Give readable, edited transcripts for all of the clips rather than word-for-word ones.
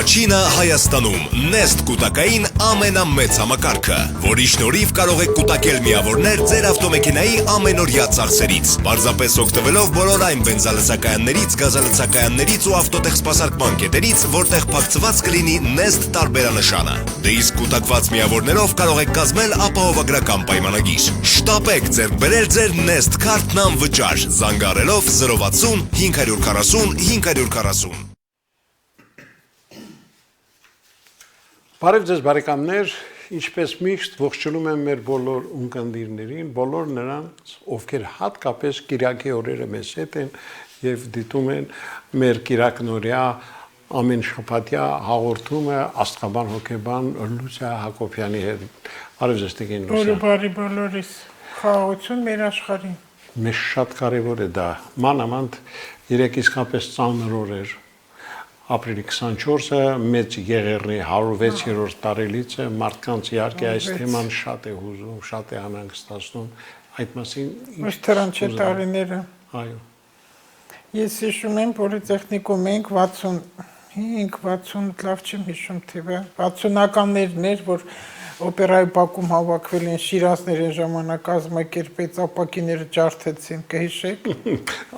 Առաջինը Հայաստանում Nest կուտակային ամենամեծ համակարգը, որի շնորհիվ կարող եք կուտակել միավորներ ձեր ավտոմեքենայի ամենօրյա ծախսերից, պարզապես օգտվելով բոլոր այն բենզալցակայաններից, գազալցակայաններից ու ավտոտեխսպասարկման կետերից, որտեղ փակցված կլինի Nest տարբերանշանը։ Դե իսկ կուտակված միավորներով կարող եք կազմել ապահովագրական պայմանագիր։ Շտապեք ձեռք բերել ձեր Nest քարտն անվճար, զանգահարելով 060 540 540։ Բարև ձեզ բարեկամներ, ինչպես միշտ ողջունում եմ մեր բոլոր ունկնդիրներին, բոլոր նրանց, ովքեր հատկապես կիրակի օրերը մեզ հետ են եւ դիտում են մեր կիրակնորյա ամեն շաբաթյա հաղորդումը Աստղաբան հոգեբան Լուսիա Հակոբյանի հետ։ Բարև ձեզ տիկին Լուսիա։ Բարի բոլորիս, խաղաղություն մեր աշխարհին։ Մեզ շատ կարևոր է դա, մանավանդ երեք իսկապես ծանր օրեր։ Ապրիլի 24-ը մեծ Եղեռնի 106-րդ տարելիցը մարդկանց իհարկե այս թեման շատ է հուզում, շատ է անհանգստացնում, այդ մասին ինչ թրանչե տարիները։ Այո։ Ես հիշում եմ, որ տեխնիկում ենք 65-60 լավ չեմ հիշում թիվը, 60-ականներն էր, որ օպերայի Բաքում հավաքվել են շիրազներ են ժամանակ կազմակերպեց, ապակիները ջարդեցին, կհիշեք։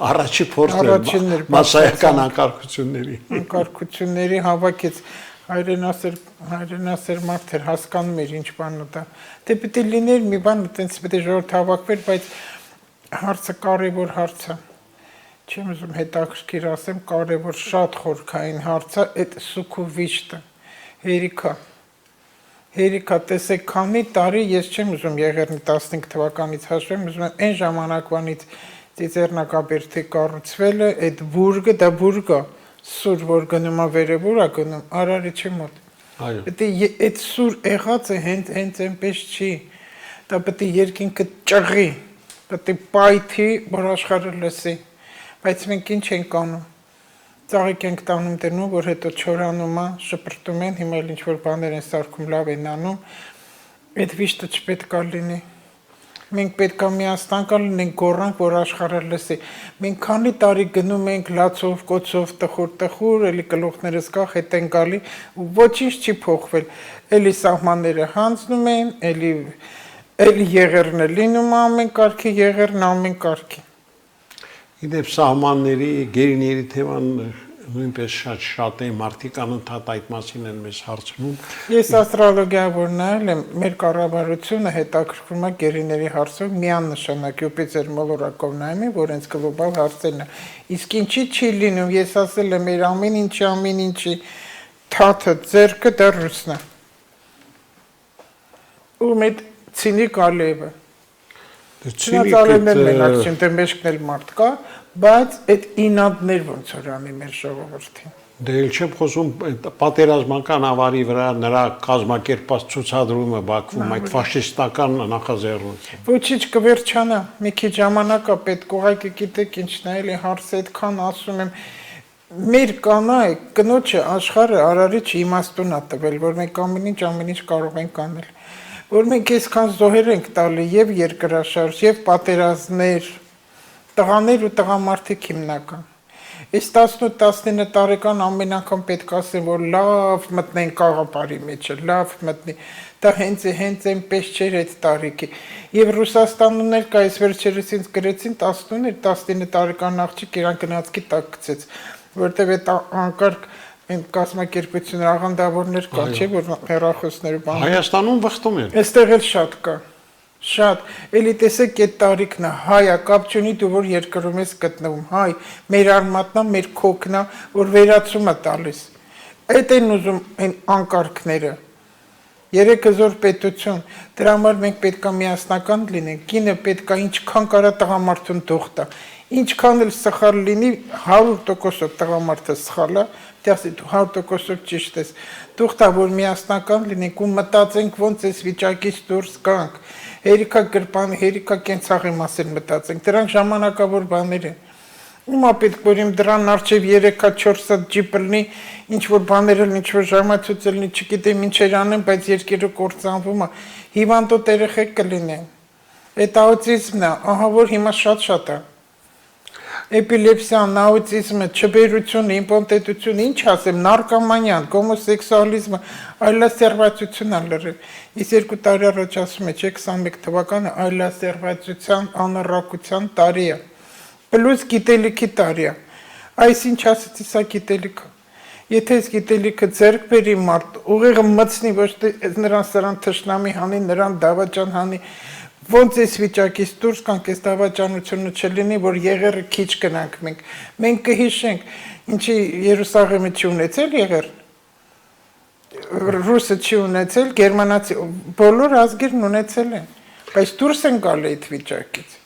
Առաջի փորձն էր մասսայական անկարգությունների հավաքեց հայրենասեր մարդ էր, հասկանում էր ինչ բան ու դա։ Դե պետք է լիներ մի բան, այտենց պետք է ժողովուրդ հավաքվեր, բայց հարցը կարևոր հարց է։ Չեմ ուզում հետաքրքիր ասեմ, կարևոր շատ խորքային հարց է, այդ սուքու վիշտը, հերիքա, տեսեք, քանի տարի, ես չեմ ուզում Եղեռնի 15 թվականից հաշվեմ, ուզում եմ այն ժամանակվանից Ծիծեռնակաբերդի կառուցվելը, այդ բուրգը, դա բուրգը, սուր, որ գնում է վերևուր, է գնում Արարիչի մոտ։ Պետք է այդ սուր եղած է հենց այնպես չի, դա պետք է երկինքը ճղի, պետք է պայթի, որ աշխարհը լսի, բայց մենք ինչ ենք անում։ Ծաղիկ ենք տանում դնում, որ հետո չորանում է, շպրտում են, հիմա էլ ինչ-որ բաներ են սարքում, լավ են անում, այդ վիշտը չպետք է լինի։ Մենք պետք է միասնական լինենք, գոռանք, որ աշխարհը լսի։ Մենք քանի տարի գնում ենք լացով, կոցով, տխուր, էլի գլուխներս կախ, հետ են գալի, ու ոչինչ չի փոխվել։ Էլի սահմանները հանձնում են, էլի Եղեռնը լինում ամեն կարգի, Եղեռնը ամեն կարգի։ Իդեպ սահմանների, գերիների թեման նույնպես շատ է, մարդիկ անընդհատ այդ մասին են մեզ հարցնում։ Ես աստրոլոգիա որ նայել եմ, մեր կառավարությունը հետաքրքրում է գերիների հարցով միանշանակ, Յուպիտեր մոլորակով նայում են, որ հենց գլոբալ հարցերն է։ Իսկ ինչի չի լինում, ես ասել եմ, մեր ամեն ինչի թաթը, ձեռքը դա ռուսն է։ Ու մեծ ցինիկ Ալիևը։ Չնայած մենակ չեմ, դե մեջքն էլ մարդ կա, բայց այդ ինադներ ոնց որ անի մեր ժողովրդին։ Դե էլ չեմ խոսում պատերազմական ավարի վրա նրա կազմակերպած ցուցադրումը Բաքվում, այդ ֆաշիստական նախաձեռնությունը։ Ոչինչ կվերջանա, մի քիչ ժամանակ է պետք, ուղղակի գիտեք ինչն է, էլի հարցը այդքան ասում եմ, մեր կանայք, կնոջը աշխարհը Արարիչ իմաստուն է տվել, որ մենք ամեն ինչ կարող ենք անել։ Որ մենք այսքան զոհեր ենք տալի եւ երկրաշարժ եւ պատերազմներ, տղաներ ու տղամարդիկ հիմնական։ Այս 18-19 տարեկան ամեն անգամ պետք ասեմ, որ լավ մտնեն կաղապարի մեջը, լավ մտնի։ Դա հենց այնպես չէր այդ տարիքի։ Եվ Ռուսաստանում էլ կա այս վերջերս ինձ գրեցին 18-19 տարեկան աղջիկ իրան գնացքի տակ գցեց, որտեղ այդ անկարգ Մենք կազմակերպություններ աղանդավորներ կա, չէ, որ հեռախոսները բան։ Հայաստանում վխտում են։ Այստեղ էլ շատ կա։ Շատ։ Էլի տեսեք այդ տարիքն է, հայա, կապ չունի դու որ երկրում ես գտնվում, հայ, մեր արմատնա, մեր քոքնա, որ վերացում է տալիս։ Այդ են ուզում այն անկարգները։ Երեք հզոր պետություն, դրա համար մենք պետք է միասնական լինենք, կինը պետք է ինչքան կարա տղամարդուն թող տա։ Ինչքան էլ սխալ լինի, 100% տղամարդը սխալ է, դասի դու 100% ճիշտ ես։ Թող տա որ միասնական լինենք ու մտածենք ոնց այս վիճակից դուրս գանք։ Հերիքա կենցաղի մասին մտածենք, դրանք ժամանակավոր բաներ են։ Ումա պետք որ իմ դրան արջև 3-4 ջիպ լինի, ինչ որ բաներ էլ, ինչ որ ժամացույց լինի, չգիտեմ ինչեր անեմ, բայց երկիրը կործանվում է, հիվանդոտ երեխեք կլինեն։ Այդ աուտիզմն է, ահա որ հիմա շատ է։ էպիլեպսիան, նաուցիզմը, չբերությունը, իմպոտենտությունը, ինչ ասեմ, նարկոմանիան, հոմոսեքսուալիզմը, այլասերվածությունն ա լրիվ։ Իսկ 2 տարի առաջ ասում է, 21 թվականը այլասերվածության անառակության տարի է։ Պլյուս գիտելիքի տարի է։ Այս ինչ ասեցի, սա գիտելիք է։ Եթե այս գիտելիքը ձեռք բերի մարդ, ուղիղը մտցնի, ոչ թե նրան սրան թշնամի հանի, նրան դավաճան հանի, ոնց այս վիճակից դուրս կանք, այս դավաճանությունը չլինի, որ եղերը քիչ գնանք մենք։ Մենք կհիշենք, ինչի Երուսաղեմը չի ունեցել եղեր, ռուսը չի ունեցել, գերմանացի, բոլոր ազգերն ունեցել են, բայց դուրս են գալի այդ վիճակից։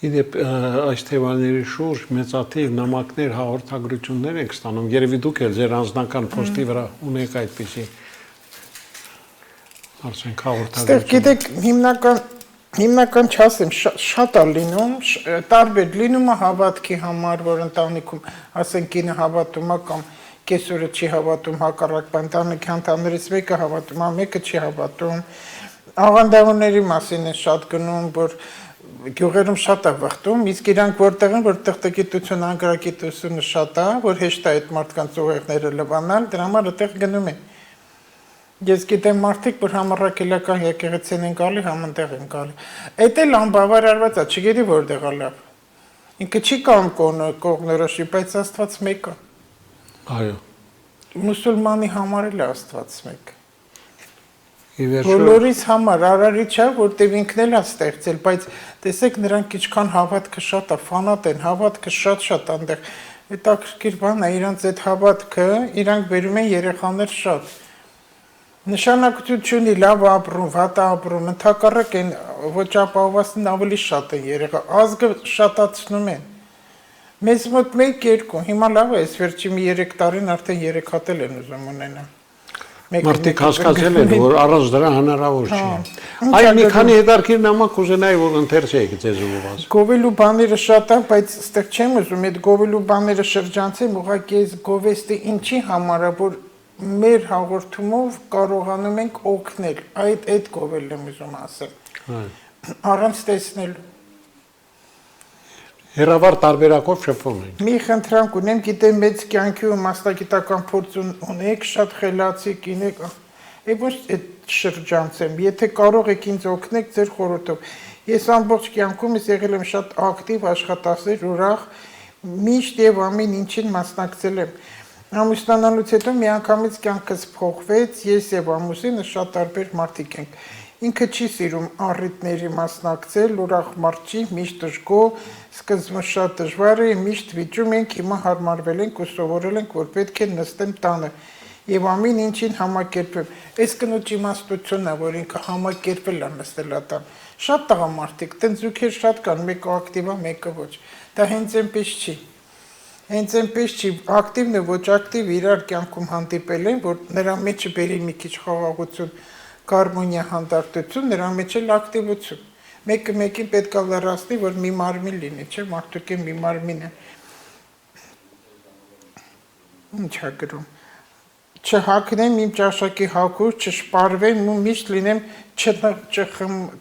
Իդեպ այս թեմաների շուրջ մեծաթիվ նամակներ, հաղորդագրություններ եք ստանում, երևի դուք էլ ձեր անձնական փոստի վրա ունեք այդպիսի արցենք հաղորդագրություն։ Գիտեք, հիմնական չասեմ, շատ է լինում, տարբեր լինում է հավատքի համար, որ ընտանիքում, ասենք կինը հավատում է կամ կեսօրը չի հավատում, հակառակ ընտանիքի անդամներից մեկը հավատում է, մեկը չի հավատում։ Աղանդավորների մասին է շատ գնում, որ գյուղերում շատ է վխտում, իսկ իրանք որտեղ են, որ տեխնագիտություն, անգրագիտությունը շատ է, որ հեշտ է այդ մարդկանց ուղեղները լվանալ, դրա համար այդտեղ գնում են։ Ես գիտեմ մարդիկ, որ համառակելական եկեղեցին են գալի, համընտեղ են գալի։ Այդ էլ անբավարարված է, չգիտի որտեղ է լավ։ Ինքը չի կամ կողմնորոշի, բայց Աստված մեկ է։ Այո։ Մուսուլմանի համար էլ է Աստված մեկ։ Իվերշո Բոլորիս համար արարիչ է, որտեղ ինքն էլ է ստեղծել, բայց տեսեք նրանք ինչքան հավատքը շատ է, ֆանատ են, հավատքը շատ այնտեղ։ Հետաքրքիր բան է, իրանց այդ հավատքը, իրանք բերում են երեխաներ շատ։ Նշանակություն ունի լավ ապրում, վատ ապրում, ընդհակառակ են ոչ ապահովվածն ավելի շատ են երեխա, ազգը շատացնում են։ Մեզ մոտ 1-2, հիմա լավ է, այս վերջի մի 3 տարին արդեն 3 հատ են ուզում ունենալ։ Մարդիկ հասկացել են, որ առանց դրա հնարավոր չի։ Այ մի քանի հետարքիր նամակ կուզենայի, որ ընթերցեիք ձեզ ուղղված։ Գովելու բաները շատ են, բայց այստեղ չեմ ուզում այդ գովելու բաները շրջանցեմ, ուղղակի այս գովեստը ինչի համար է, որ մեր հաղորդումով կարողանում ենք օգնել, այդ գովելն եմ ուզում ասել։ Առանց տեսնելու։ Հերավար տարբերակով շփվում ենք։ Մի խնդրանք ունեմ, գիտեմ մեծ կյանքի ու մասնագիտական փորձ ունեք, շատ խելացի կինեք, ոչ այդ շրջանցեմ, եթե կարող եք ինձ օգնեք ձեր խորհրդով։ Ես ամբողջ կյանքումս եղել եմ շատ ակտիվ, աշխատասեր, ուրախ, միշտ եւ ամեն ինչին մասնակցել եմ։ Ամուսնանալուց հետո միանգամից կյանքս փոխվեց, ես եւ ամուսինը շատ տարբեր մարդիկ ենք։ Ինքը չի սիրում առիթների մասնակցել, ուրախ մարդ չի, միշտ դժգոհ, սկզբում շատ դժվար է, միշտ վիճում ենք, հիմա հարմարվել ենք ու սովորել ենք, որ պետք է նստեմ տանը եւ ամեն ինչին համակերպեմ։ Այս կնոջ իմաստությունն է, որ ինքը համակերպել է նստել տան։ Շատ տղամարդիկ, տենց զույգեր շատ կան, մեկը ակտիվ է, մեկը ոչ։ Դա հենց այնպես չի։ Հենց այնպես չի, ակտիվն է, ոչ ակտիվ իրար կյանքում հանդիպել են, որ նրա մեջը բերի մի քիչ խաղաղություն, գարմոնիա, հանդարտություն, նրա մեջ էլ ակտիվություն։ Մեկը մեկին պետք է լրացնի, որ մի մարմին լինի, չէ՞, մարդուկ մի մարմին է։ Ինչ է գրում։ Չհակնեմ իմ ճաշակի հագուր, չշպարվեմ ու միշտ լինեմ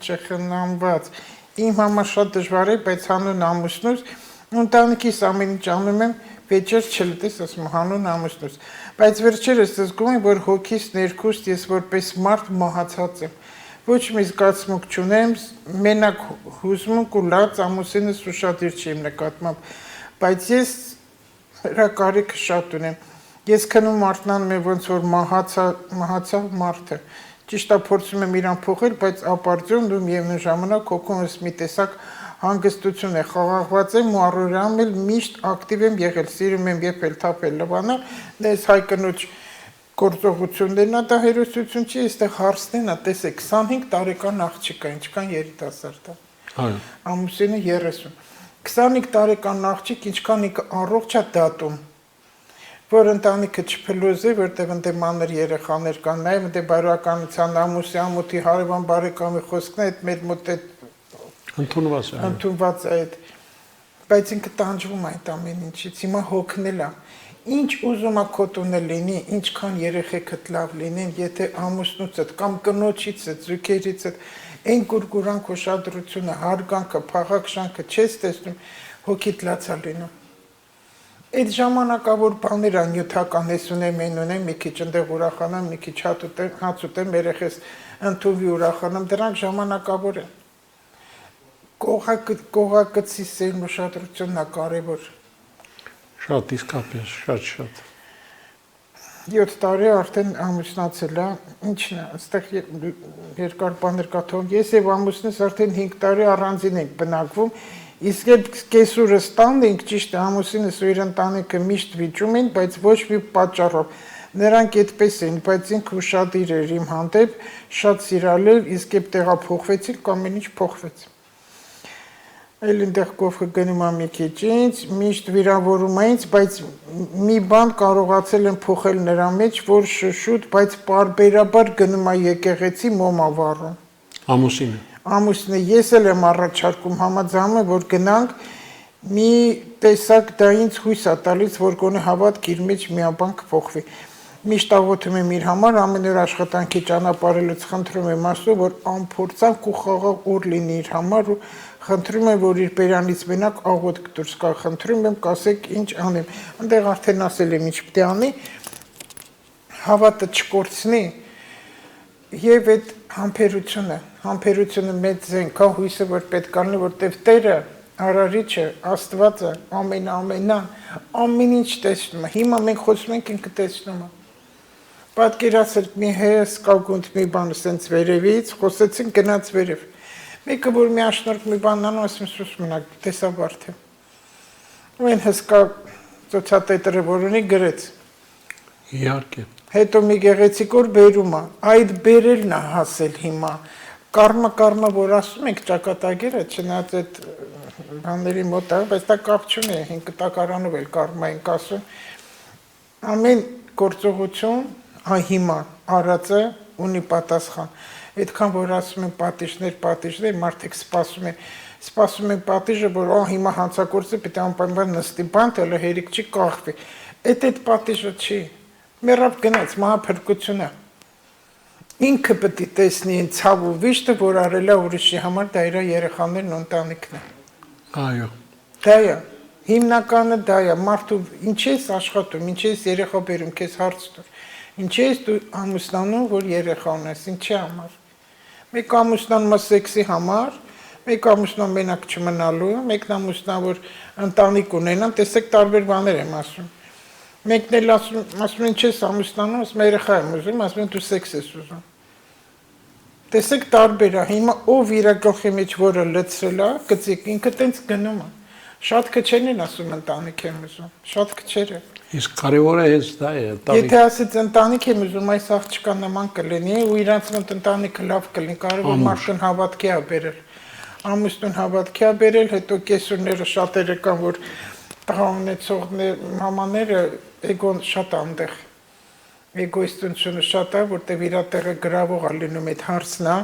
չխնամված։ Իմ համար շատ դժվար է, բայց հանուն ամուսնուս ընտանիքիս ամեն ինչ անում եմ, վեճեր չլտես, ասում հանուն ամուսնուս։ Բայց վերջերս զգում եմ, որ հոգիս ներքուստ ես որպես մարդ մահացած եմ։ Ոչ մի զգացմունք չունեմ, մենակ հուզմունք ու լաց ամուսինս ուշադիր չի իմ նկատմամբ, բայց ես հրակարիքը շատ ունեմ։ Ես քնում արթնանում եմ, ոնց որ մահացավ մարդը։ Ճիշտ է, փորձում եմ իրան փոխել, բայց ապարդյուն ու միևնույն ժամանակ հոգումս մի տեսակ հանգստություն է, խաղաղված եմ ու առօրյամ էլ միշտ ակտիվ եմ եղել, սիրում եմ եփել, թափել, լվանալ, դες հայ կնոջ գործողություններն է, դա հերոսություն չի, այստեղ հարցնեն է, տեսեք, 25 տարեկան աղջիկա, ինչքան երիտասարդ է։ Այո։ Ամուսինը 30։ 25 տարեկան աղջիկ ինչքան առողջ է դատում, որ ընտանիքը չփլուզի, որտեղ ընդ մանր երեխաներ կան, նաև ընդ բարոյականության ամուսի ամոթի հարևան բարեկամի խոսքն է, այդ մեր մոտ ընդունված է այդ, բայց ինքը տանջվում է այդ ամեն ինչից, հիմա հոգնել է, ինչ ուզում է քո տունը լինի, ինչքան երեխեքդ լավ լինեն, եթե ամուսնուցդ կամ կնոջիցդ, զույգերիցդ, այն կուրկուրանք ուշադրությունը, հարգանքը, փաղաքշանքը չես տեսնում, հոգիդ լացա լինում։ Այդ ժամանակավոր բաները նյութական ես ունեմ, են ունեմ, մի քիչ ընդեղ ուրախանամ, մի քիչ հաց ուտեմ, երեխես ընդունվի ուրախանամ, դրանք ժամանակավոր են։ Կողակցի սերն ուշադրությունն է կարևոր։ Շատ իսկապես, շատ։ 7 տարի արդեն ամուսնացել է, ինչն է, այստեղ երկար բաներ կա թող, ես եւ ամուսնս արդեն 5 տարի առանձին ենք բնակվում, իսկ այդ կեսուրս տանդ ենք, ճիշտ է, ամուսինս ու իր ընտանիքը միշտ վիճում են, բայց ոչ մի պատճառով։ Նրանք այդպես են, բայց ինքը ուշադիր էր իմ հանդեպ, շատ սիրալ էր, իսկ երբ տեղափոխվեցինք, ամեն ինչ փոխվեց։ Այլ այնտեղ կողքը գնում է մի քիչ ինձ, միշտ վիրավորում է ինձ, բայց մի բան կարողացել եմ փոխել նրա մեջ, որ շուտ, բայց պարբերաբար գնում է եկեղեցի մոմա վառում։ Ամուսինը։ Ամուսինը ես էլ եմ առաջարկում համաձայնում, որ գնանք մի տեսակ դա ինձ հույս է տալիս, որ գոնե հավատք իր մեջ միաբան կփոխվի։ Միշտ աղոթում եմ իր համար, ամեն օր աշխատանքի ճանապարհելուց խնդրում եմ Աստծո, որ անփորձանք ու խաղաղ օր լինի իր համար ու խնդրում եմ, որ իր բերանից մենակ աղոթք դուրս գա, խնդրում եմ, կասեք ինչ անեմ։ Այնտեղ արդեն ասել եմ ինչ պետք է անի, հավատը չկորցնի եւ այդ համբերությունը մեծ զենք, հույսը որ պետք է լինի, որտեվ Տերը Արարիչը, Աստվածը, ամեն ինչ տեսնում է։ Հիմա մենք խոսում ենք ինքը տեսնում է։ Պատկերացրեք մի հես կագունդ մի բան սենց վերևից, խոսեցին գնաց վերև։ Մեկը որ մի աշնորհք մի բան անում, ասում սուս մնաք, տեսա բարդ է։ Ու այն հսկա ծոցատետրը որ ունի գրեց։ Իհարկե։ Հետո մի գեղեցիկ օր բերում է, այդ բերելն է հասել հիմա։ Կարմա որ ասում ենք ճակատագիրը, չնայած այդ բաների մոտ է, բայց դա կապ չունի, հին կտակարանով էլ կարմա ենք ասում։ Ամեն գործողություն հիմա արածը ունի պատասխան։ Այդքան որ ասում են պատիժներ, մարդիկ սպասում են պատիժը, որ հիմա հանցագործը պետք է անպայման նստի բանտ, հələ հերիք չի կախվի։ Այդ պատիժը չի։ Մեռավ գնաց մահափրկությունը։ Ինքը պետք է տեսնի այն ցավ ու վիշտը, որ արել է ուրիշի համար, դա իր երեխաներն ու ընտանիքն է։ Այո։ Դա է։ Հիմնականը դա է, մարդու ինչ ես աշխատում, ինչ ես երեխա բերում, քեզ հարց տուր։ Ինչ ես դու ամուսնանում, որ երեխա ունես, ինչի համար։ Մեկ ամուսնանում է սեքսի համար, մեկ ամուսնանում մենակ չմնալու, մեկն ամուսնա որ ընտանիք ունենան, տեսեք տարբեր բաներ եմ ասում։ Մեկն էլ ասում ինչ ես ամուսնանում, ասում երեխա եմ ուզում, ասում դու սեքս ես ուզում։ Տեսեք տարբեր է, հիմա ով իր գլխի մեջ որը լցրել է, գծիկ ինքը տենց գնում է։ Շատ քչերն են ասում ընտանիք եմ ուզում, շատ քչերը։ Իսկ կարևորը հենց դա է, Եթե ասեց ընտանիք եմ ուզում, այս աղջկա նման կլինի ու իրանց մոտ ընտանիքը լավ կլինի, կարևոր մարդուն հավատքի է բերել։ Ամուսնուն հավատքի է բերել, հետո կեսուրները շատերը կան, որ տղա ունեցողներ, մամաները էգոն շատ անդեղ։ Էգոիստությունը շատ է, որտեղ իր տեղը գրավող է լինում այդ հարցն է։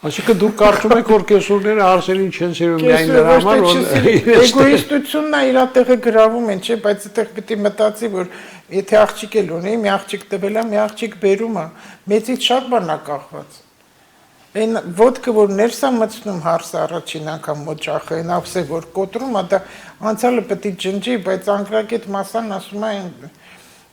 Այսինքն դուք կարծում եք, որ կեսուրները հարցերին չեն սիրում միայն նրա համար, որ էգոիստությունն է իր տեղը գրավում են, չէ, բայց այդտեղ պետք է մտածի, որ եթե աղջիկ էլ ունի, մի աղջիկ տվել է, մի աղջիկ բերում է, մեծից շատ բան է կախված։ Այն ոտքը որ ներս է մտցնում հարցը առաջին անգամ մոճախը, այն ափսե որ կոտրում է, դա անցյալը պետք է ջնջի, բայց անկրակետ մասան ասում է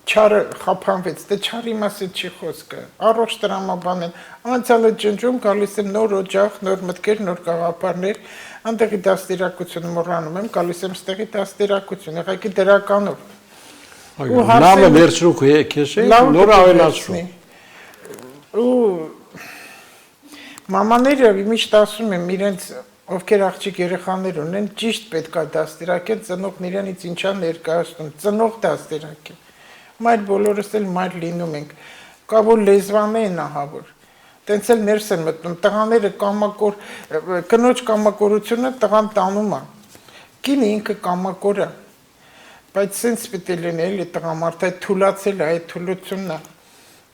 չարը խափանվեց, դե չարի մասին չի խոսքը, առողջ տրամաբան են, անցյալը ջնջում, գալիս եմ նոր օջախ, նոր մտքեր, նոր գաղափարներ, այնտեղի դաստիարակությունը մոռանում եմ, գալիս եմ ստեղի դաստիարակություն, եղակի դրականով։ Լավը վերցրուք քեզ է, նոր ավելացրու։ Ու մամաները միշտ ասում եմ իրենց ովքեր աղջիկ երեխաներ ունեն, ճիշտ պետք է դաստիարակեն, ծնողն իրենից ինչա ներկայացնում, ծնող դաստիարակեն։ Մայր բոլորս էլ մայր լինում ենք, կա որ լեզվանը են ահավոր, տենց էլ ներս են մտնում, տղաները կամակոր, կնոջ կամակորությունը տղան տանում է, կինը ինքը կամակոր է, բայց սենց պետք է լինի էլի տղամարդը թուլացել է, այդ թուլությունն է,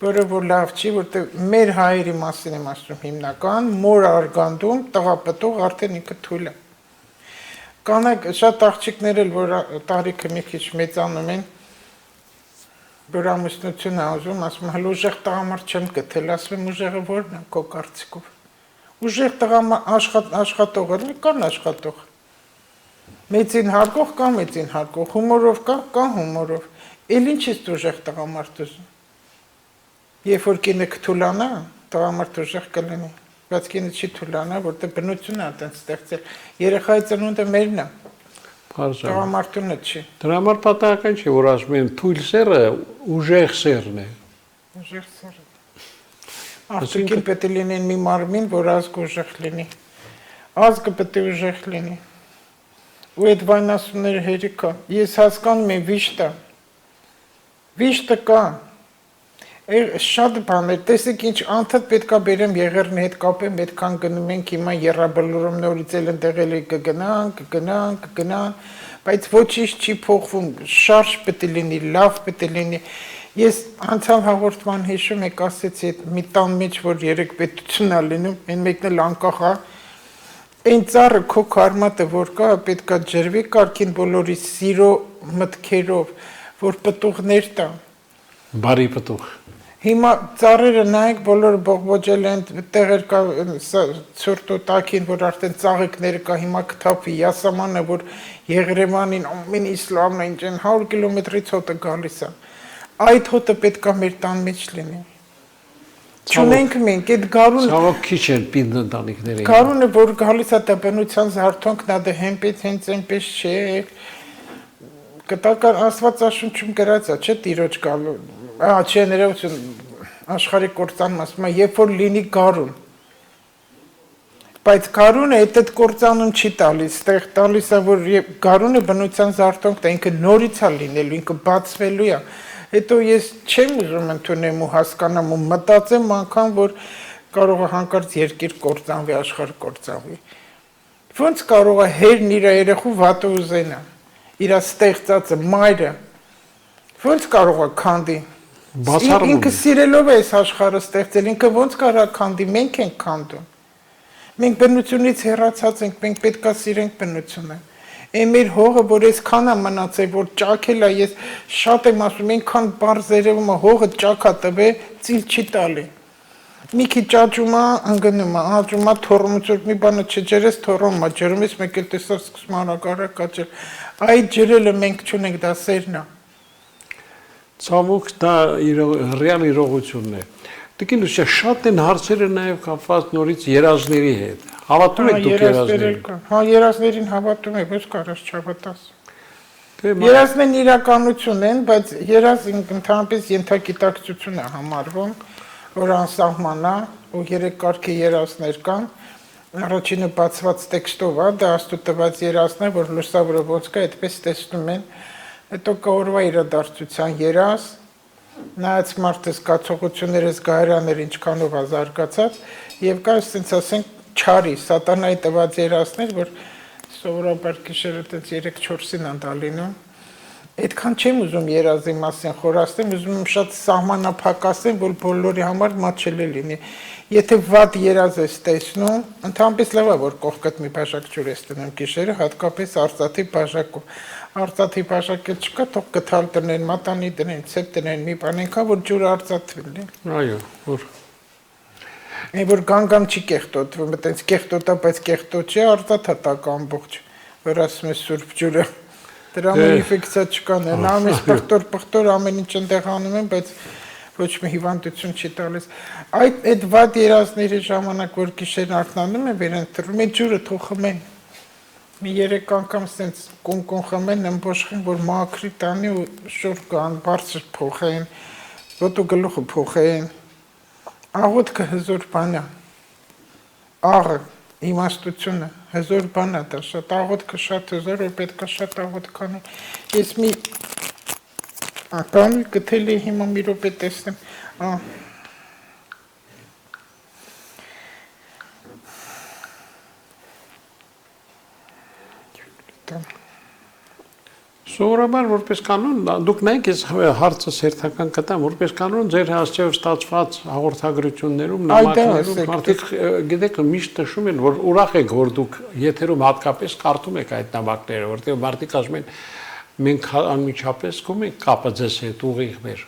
որը որ լավ չի, որտեղ մեր հայերի մասին եմ ասում հիմնական, մոր արգանդում, տղա պտուղ արդեն ինքը թույլ է։ Կանեք շատ աղջիկներ էլ, որ տարիքը մի քիչ մեծանում են, որ ամուսնություն է ուզում, ասում եմ, հələ ուժեղ տղամարդ չեմ գտել, ասում եմ, ուժեղը որն է քո կարծիքով։ Ուժեղ տղամարդ աշխատողը կան աշխատող։ Մեծին հարգող կա մեծին հարգող, հումորով կա հումորով։ Էլ ինչ ես ուժեղ տղամարդ ուզում։ Երբ որ կինը կթուլանա, տղամարդ ուժեղ կլինի, բայց կինը չի թուլանա, որտեղ բնությունն է այդպես ստեղծել։ Երեխայի ծնունդը մերն է, տղամարդունը չի։ Դրա համար պատահական չի, որ ասում են թույլ սերը ուժեղ սերն է։ Ուժեղ սերը։ Արտաքին պետք է լինեն մի մարմին, որ ազգը ուժեղ լինի։ Ազգը պետք է ուժեղ լինի։ Ու այդ վայնասունները հերիք կա։ Ես հասկանում եմ վիշտը կա։ Շատ բաներ, տեսեք ինչ անդադ պետք է բերեմ եղերնի հետ կապեմ, այդքան գնում ենք հիմա երրաբլուրում նորից էլ ընդեղել է կգնան, բայց ոչինչ չի փոխվում, շարժ պետք է լինի, լավ պետք է լինի։ Ես անցյալ հաղորդման հիշում եք ասեցի այդ մի տան մեջ, որ 3 պետություն է լինում, այն մեկն էլ անկախ է, այն ծառը քո կարմատը որ կա, պետք է ջրվի կարգին բոլորի սիրո մտքերով, որ պտուղներ տա։ Բարի պտուղ։ Հիմա ծառերը նայեք բոլորը բողբոջել են, տեղեր կա ցուրտ ու տաքին, որ արդեն ծաղիկները կա, հիմա կթափի, յասամանը, որ Եղրևանին ամեն իսլամն ինչ են 100 կիլոմետրից հոտը գալիս է։ Այդ հոտը պետք է մեր տան մեջ լինի։ Չունենք մենք այդ գարուն։ Ցավոք քիչ են պինդ ընտանիքները։ Գարունը որ գալիս է դա բնության զարթոնքն է, դա հենց այնպես չէ։ Կտական Աստվածաշունչում գրած է, չէ՞ Տիրոջ գալու։ Չէ, ներողություն, աշխարհի կործանում ասում է, երբ որ լինի գարուն։ Բայց գարունը այդ կործանում չի տալիս, այդտեղ տալիս է, որ գարունը բնության զարթոնքն է, ինքը նորից է լինելու, ինքը բացվելու է։ Հետո ես չեմ ուզում ընդունեմ ու հասկանամ ու մտածեմ անգամ, որ կարող է հանկարծ երկիր կործանվի, աշխարհ կործանվի։ Ոնց կարող է հերն իր երեխու վատը ուզենա, իր ստեղծածը, մայրը, ոնց կարող է քանդի։ Ինքը սիրելով է այս աշխարհը ստեղծել, ինքը ոնց կարող է քանդի, մենք ենք քանդում։ Մենք բնությունից հեռացած ենք, մենք պետք է սիրենք բնությունը։ Այն մեր հողը, որ այսքան է մնացել, որ ճաքել է, ես շատ եմ ասում, այնքան բարձ երևում է, հողը ճաքա տվե, ծիլ չի տալի։ Մի քիչ աճում է, ընկնում է, աճում է, թոռում է, մի բանը չջրես, թոռում է, ջրում ես, մեկ էլ տեսավ սկսում արագ աճել։ Այդ ջրելը մենք չունենք, դա սերն է։ Ցավոք դա ռեալ իրողությունն է։ Տիկին ուշ շատ են հարցերը նաև կապված նորից երազների հետ։ Հավատում եք դուք երազներին։ Հա, երազներին հավատում եմ, ո՞չ կարաս չհավատաս։ Երազներն իրականություն են, բայց երազը ընդհանրապես ենթագիտակցություն է համարվում, որ անսահման է, ու 3 կարգի երազներ կան։ Առաջինը բացված տեքստով է, դա Աստծո տված երազն է, որ լուսավորը ոնց կա, այդպես տեսնում են։ Հետո կա օրվա իրադարձության երազ, նայած մարդը զգացողությունները, զգայարանները ինչքանով է զարգացած, եւ կա այսպես ասենք չարի, սատանայի տված երազներ, որ սովորաբար գիշերը այդպես 3-4-ին են դա լինում։ Այդքան չեմ ուզում երազի մասին խորացնեմ, ուզում եմ շատ սահմանափակասեմ, որ բոլորի համար մատչելի լինի։ Եթե վատ երազ ես տեսնում, ընդհանրապես լավ է, որ կողքդ մի բաժակ ջուր ես տնեմ գիշերը, հատկապես արծաթի բաժակով։ Արծաթի բաժակը չկա, թող գթալ տնեն, մատանի տնեն, ցեպ տնեն, մի բան ենքա, որ ջուրը արծաթվի։ Այո, որ որ գանգամ չի կեղտոտվում, այտենց կեղտոտա, բայց կեղտոտ չի, արծաթ է տակ ամբողջ, որ ասում է սուրբ ջուրը։ Դրա մեջ ինֆեկցիա չկա, նա ամեն պղտոր ամեն ինչ ընդեղ անում են, բայց ոչ մի հիվանդություն չի տալիս։ Այդ վատ երազների ժամանակ, որ գիշերն արթնանում են, վերեն թռում են ջուրը թող խմեն։ Մի 3 անգամ սենց կոն խմեն, ըմբոշխեն, որ մաքրի տանի ու շուռ կան, բարձր փոխեն, ոտու գլուխը փոխեն։ Աղոթքը հզոր բան է։ Աղը, իմաստությունը, հզոր բան է դա, շատ աղոթքը շատ հզոր, որ պետք է շատ աղոթք անի։ Ես մի բան գտել եմ հիմա մի րոպե տեսնեմ։ Սովորաբար որպես կանոն, դուք նայեք ես հարցը հերթական կտամ, որպես կանոն ձեր հասցեով ստացված հաղորդագրություններում, նամակներում մարդիկ գիտեք միշտ նշում են, որ ուրախ եք, որ դուք եթերում հատկապես կարդում եք այդ նամակները, որտեղ մարդիկ ասում են մենք անմիջապես գում ենք կապը ձեզ հետ ուղիղ մեր։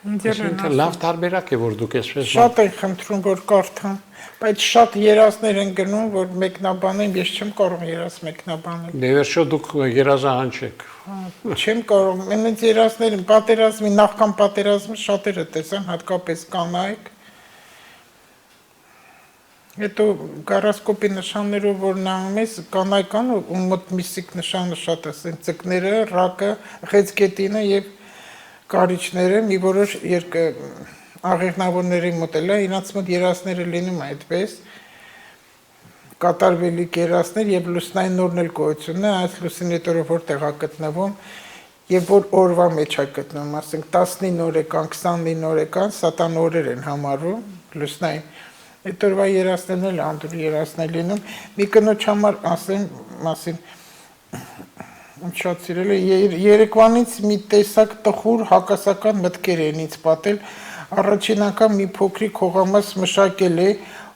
Այսինքն լավ տարբերակ է, որ դուք այսպես Շատ են խնդրում, որ կարդամ, բայց շատ երազներ են գնում, որ մեկնաբանեմ, ես չեմ կարող երազ մեկնաբանել։ Դեվերշո դուք երազահան չեք։ Չեմ կարող, այնց երազները, պատերազմի, նախքան պատերազմը շատերը տեսան, հատկապես կանայք։ Հետո գարասկոպի նշաններով որ նայում ես, կանայք կան ու մոտ միսիկ նշանը շատ է, ասեն ծկները, ռակը, խեցգետինը եւ կարիճները, մի որոշ աղեղնավորների մոտ էլ է, իրանց մոտ երազները լինում է այդպես, կատարվելի երազներ եւ լուսնային նորն էլ գոյություն է, այս լուսինետորը որտեղ է գտնվում եւ որ օրվա մեջ է գտնվում, ասենք 19 օրեկան, 29 օրեկան, սատան օրեր են համարվում, լուսնային Այդ օրվա երազներն էլ անդուր երազներ լինում, մի կնոջ համար ասեմ, մասին շատ սիրել է, երեկվանից մի տեսակ տխուր հակասական մտքեր են ինձ պատել, առաջին անգամ մի փոքրիկ հողամաս մշակել է,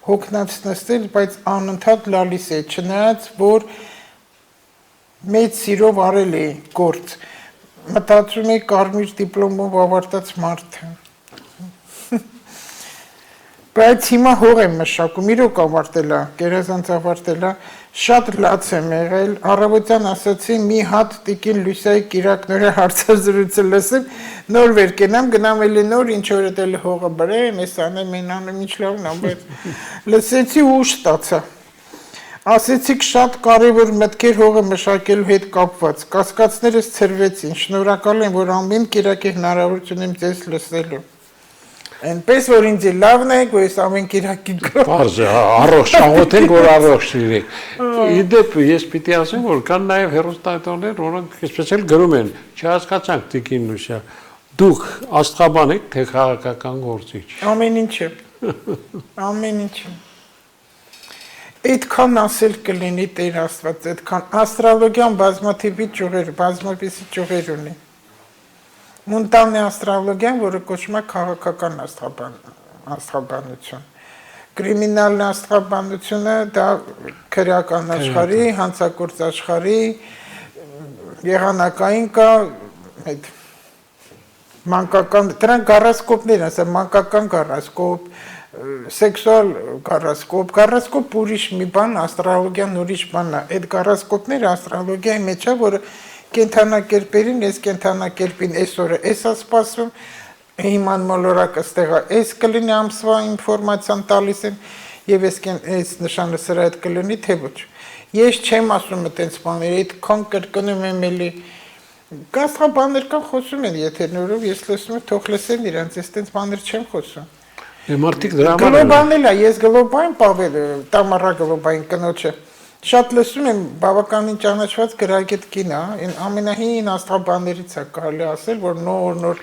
հոգնած նստել, բայց անընդհատ լալիս է, չնայած, որ մեծ սիրով արել է գործ, մտածում է կարմիր դիպլոմով ավարտած մարդը։ Բայց հիմա հող եմ մշակում, իրոք ավարտել է, գերազանց ավարտել է, շատ լաց եմ եղել, առավոտյան ասացի մի հատ տիկին Լուսիայի կիրակները հարցազրույցը լսեմ, նոր վեր կենամ, գնամ էլի նոր, ինչ որ էլ հողը բրեմ, ես անեմ, են անեմ, ինչ լավն է, բայց լսեցի ու ստացա։ Ասեցիք շատ կարևոր մտքեր հողը մշակելու հետ կապված, կասկածներս ցրվեցին, շնորհակալ եմ, որ ամեն կիրակի հնարավորություն եմ ձեզ լսելու։ Այնպես որ ինձ լավն է, որ ես ամեն կիրակի գամ։ Պարզ է, առողջ աղոթենք, որ առողջ լինեք։ Իդեպ ես պիտի ասեմ, որ կան նաև հեռուստատիտողներ, որոնք այսպես էլ գրում են, չհասկացանք Տիկին Լուսիա, դուք աստղաբան եք, թե քաղաքական գործիչ։ Ամեն ինչը։ Ամեն ինչը։ Այդքան ասել կլինի Տեր Աստված, այդքան աստրոլոգիան բազմապիսի ճյուղեր ունի։ Մունտալնի աստրոլոգիան, որը կոչվում է քաղաքական աստղաբանություն։ Կրիմինալն աստղաբանությունը դա քրեական աշխարհի, հանցագործ աշխարհի, եղանակային կա, այդ մանկական, դրանք գարասկոպներ, ասա մանկական գարասկոպ, սեքսուալ գարասկոպ ուրիշ մի բան, աստրոլոգիան ուրիշ բան է։ Այդ գարասկոպները աստրոլոգիայի մեջ է, որը կենթանակերպերին, ես կենթանակերպին այս օրը այս է սպասում, հիման մոլորակը ստեղա այս կլինի ամսվա ինֆորմացիան տալիս են եւ այս նշանը սրա հետ կլինի թե ոչ։ Ես չեմ ասում այդպես բաներ, այդքան կրկնում եմ էլի գաստրոբաներ կան խոսում են եթերներով, ես լսում եմ թող լսեն իրանց, ես այդպես բաներ չեմ խոսում։ Մարդիկ դրա համար գլոբալն է, ես գլոբային Պավել, Տամարա գլոբային կնոջը Շատ լսում եմ բավականին ճանաչված գրագետ կին է, ամենահին աստղաբաններից է կարելի ասել, որ նոր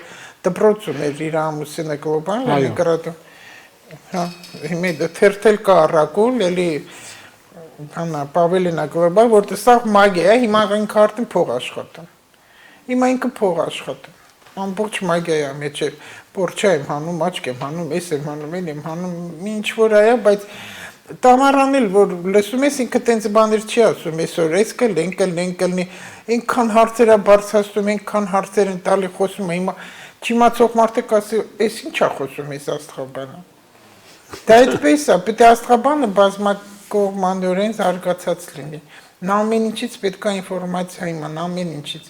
դպրոց ուներ իր ամուսինը գլոբան, Լենինգրադում։ Հա, հիմա թերթել կա առակում, էլի հանա Պավելինա գլոբալ, որտեղ սա մագիա է, հիմա ինքը արդեն փող աշխատում։ Հիմա ինքը փող աշխատում։ Ամբողջ մագիա է մեջ, պորչա եմ հանում, աչք եմ հանում, էս եմ հանում, եմ հանում, ինչ որ այա, բայց Տամարան էլ, որ լսում ես, ինքը տենց բաներ չի ասում, այսօր այս կլնի, ինքան հարցեր է բարձրացնում, ինքան հարցեր են տալի խոսում է, հիմա չիմացող մարդիկ ասի, այս ինչ է խոսում այս աստղաբանը։ Դա այդպես է, պետք է աստղաբանը բազմակողմանորեն զարգացած լինի։ Նա ամեն ինչից պետք է ինֆորմացիա իման, ամեն ինչից։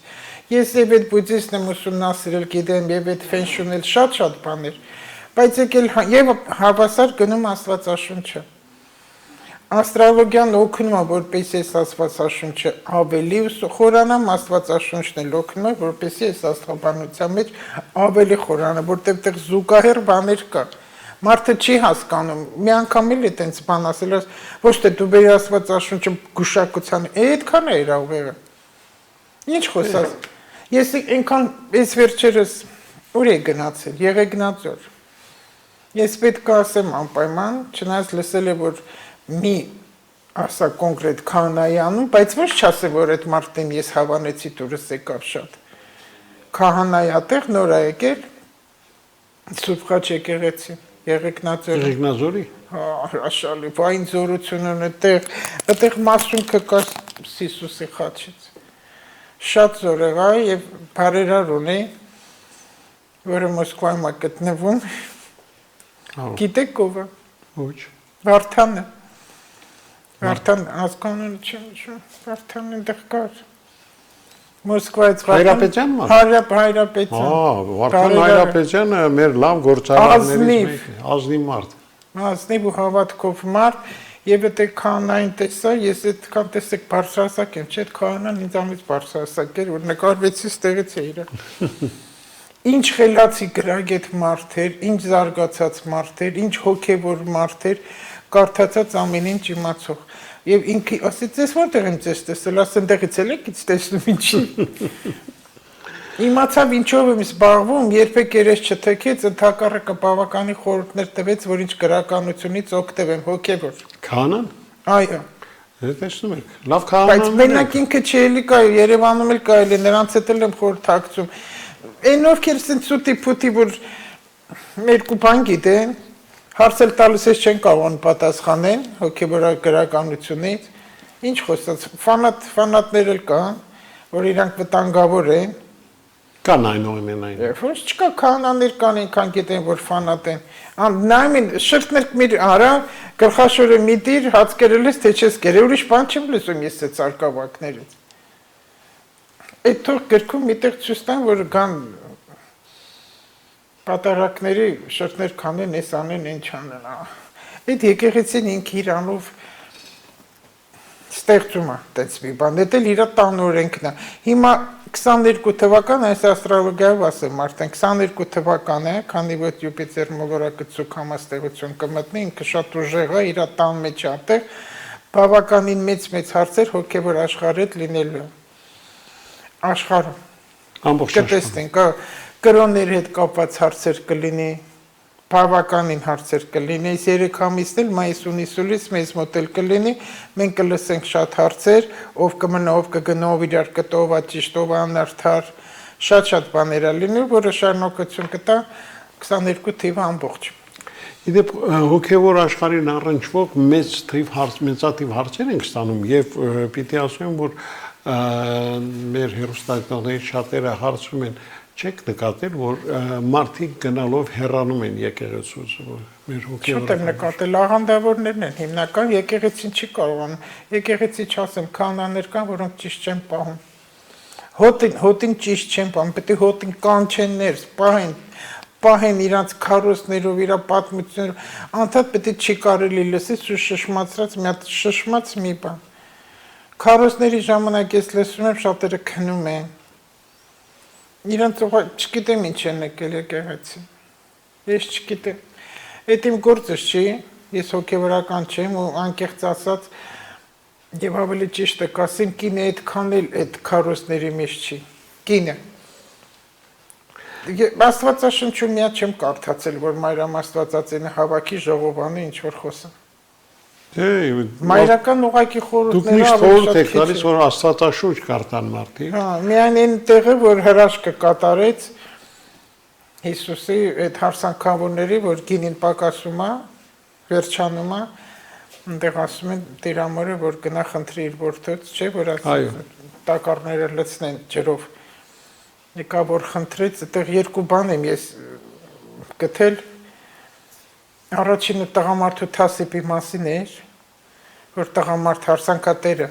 Ես եւ այդ բուդդիստն եմ ուսումնասիրել, գիտեմ, եւ այդ ֆենշունել շատ բաներ, բայց եկել եւ հավասար գնում Աստվածաշունչը։ Աստրոլոգիան օգնում է, որպեսզի այս Աստվածաշունչը ավելի խորանամ, Աստվածաշունչն էլ օգնում է, որպեսզի այս աստղաբանության մեջ ավելի խորանա, որտեղ այդտեղ զուգահեռ բաներ կա։ Մարդը չի հասկանում, մի անգամ էլ է տենց բան ասել, ոչ թե դու բերի Աստվածաշունչը գուշակության, այդքան է իր ուղեղը։ Ինչ խոսած։ Ես այնքան այս վերջերս ուր է գնացել, Եղեգնաձոր։ Ես պետք է ասեմ անպայման, չնայած լսել է, որ մի ասա կոնկրետ քահանայանում, բայց ոչ չասեմ, որ այդ մարդին ես հավանեցի դուրս եկավ շատ։ Քահանայատեղ նոր է եկել Սուրբ Խաչ եկեղեցի, Եղեգնաձորի։ Հա, հրաշալի, վային զորությունն այդտեղ մասունքը կա Սիսուսի խաչից։ Շատ զորեղ է եւ բարերար ունի։ որը Մոսկվայում է գտնվում։ Ահա, Գիտեք ով է։ ոչ։ Վարդանը։ Վարդան ազգանունը չեմ հիշում։ Վարդանը այնտեղ կար։ Մոսկվայից Հայրապետյանն է։ Հայրապետյան։ Վարդան Հայրապետյանը մեր լավ գործարարներից մեկն է, ազնիվ մարդ։ Ազնիվ ու հավատքով մարդ, եւ եթե քանային տեսա, ես այդքան տեսեք բարձրահասակ եմ, չէ՞, քանան ինձանից բարձրահասակ էր, որ նկարվեցի ստեղից է իրա։ Ինչ խելացի գրագետ մարդ էր, ինչ զարգացած մարդ էր, ինչ հոգեվոր մարդ էր, կարդացած ամեն ինչ իմացող։ Եվ ինքը ասեց, ես որտեղ եմ ձեզ տեսել, ասեմ, դեղից էլ եք տեսնում ինչի։ Իմացավ ինչով եմ զբաղվում, երբեք երես չթեքեց, ընդհակառակը բավականի խորհուրդներ տվեց, որ ինչ գրականությունից օգտվեմ, հոգեվոր։ Քանան։ Այո։ Տեսնում եք, լավ Բայց քահանան։ մենակ ինքը չէլի կա, Երևանում էլ կարելի, նրանց հետ էլ եմ խորհրդակցում։ Այն ովքեր ասեն ցուտի փուտի, որ երկու բան գիտեն, հարցել տալիս ես չեն կարող պատասխանեն հոգեվոր գրականությունից։ Ինչ խոսած, ֆանատներ էլ կան, որ իրանք վտանգավոր են։ Կան այնուամենայն։ Ոչ չկա քահանաներ կան այնքան գիտեն, որ ֆանատ են։ Նայմին շրտներ միր արա, գլխաշորը մի դիր, հաց կերել ես, թե չես կերել, ուրիշ բան չեմ լսում ես այդ արկավակներից։ Այդ թող գրքում միտեղ ցույց տան, որ կան պատարակների շրտներ քանեն, էս անեն, ինչ անեն։ Այդ եկեղեցին ինքը իրանով ստեղծում է այդպես մի բան, դա էլ իր տան օրենքն է։ Հիմա 22 թվական, այս աստրոլոգիայով ասեմ, արդեն 22 թվական է, քանի որ Յուպիտեր մոլորակցուկ համաստեղություն կմտնի, ինքը շատ ուժեղ է, իր տան մեջ է այդտեղ, բավականին մեծ հարցեր հոգևոր աշխարհի հետ լինելու։ Աշխարհում։ Ամբողջ աշխարհում։ Կտեսնենք, կրոնների հետ կապված հարցեր կլինի, բավականին հարցեր կլինի, այս 3 ամիսն էլ մայիս-հունիս մեզ մոտ էլ կլինի, մենք կլսենք շատ հարցեր, ով կմնա, ով կգնա, ով իրար կտա, ով ճիշտ, ով անարդար, շատ բաներ է լինի, որը շարունակություն կտա 22 թիվը ամբողջ։ Իդեպ հոգևոր աշխարհին առնչվող մեծաթիվ հարցեր ենք ստանում եւ պիտի ասեմ, որ մեր հերոստատողների շատերը հարցում են չեք նկատել, որ մարդիկ գնալով հեռանում են եկեղեցուց, մեր հոգևոր։ Շատ եմ նկատել, աղանդավորներն են հիմնական, եկեղեցին չի կարողանում, եկեղեցի չասեմ, քահանաներ կան, որոնք ճիշտ չեն պահում։ Հոտին ճիշտ չեն պահում, պետք է հոտին կանչեններ, պահեն իրանց քարոզներով, իր պատմություններով, անդադ պետք է չի կարելի լսից ու շշմացրած մի հատ շշմած մի բան։ Քարոզների ժամանակ ես լսում եմ շատերը քնում են։ Իրանց չգիտեմ ինչ են եկել եկեղեցի։ Ես չգիտեմ։ Այդ իմ գործը չի, ես հոգևորական չեմ ու անկեղծ ասած եւ ավելի ճիշտ է կասեմ, կինը այդքան էլ այդ քարոզների մեջ չի։ Կինը։ Աստվածաշնչում միա չեմ կարդացել, որ Մարիամ Աստվածածինը հավաքի ժողովանը ինչ որ խոսա։ Մայրական ուղակի խորհուրդները դուք միշտ խորհուրդ եք տալիս, որ Աստվածաշունչ կարդան մարդիկ։ Հա, միայն այն տեղը, որ հրաշքը կատարեց Հիսուսի այդ հարսանքավորների, որ գինին պակասում է, վերջանում է, այնտեղ ասում են Տիրամորը, որ գնա խնդրի իր որդուց, չէ, որ տակառները լցնեն ջրով։ Եկա որ խնդրեց, այդտեղ երկու բան եմ ես գտել։ Առաջինը տղամարդու թասիպի մասին էր, որ տղամարդ հարսանքատերը,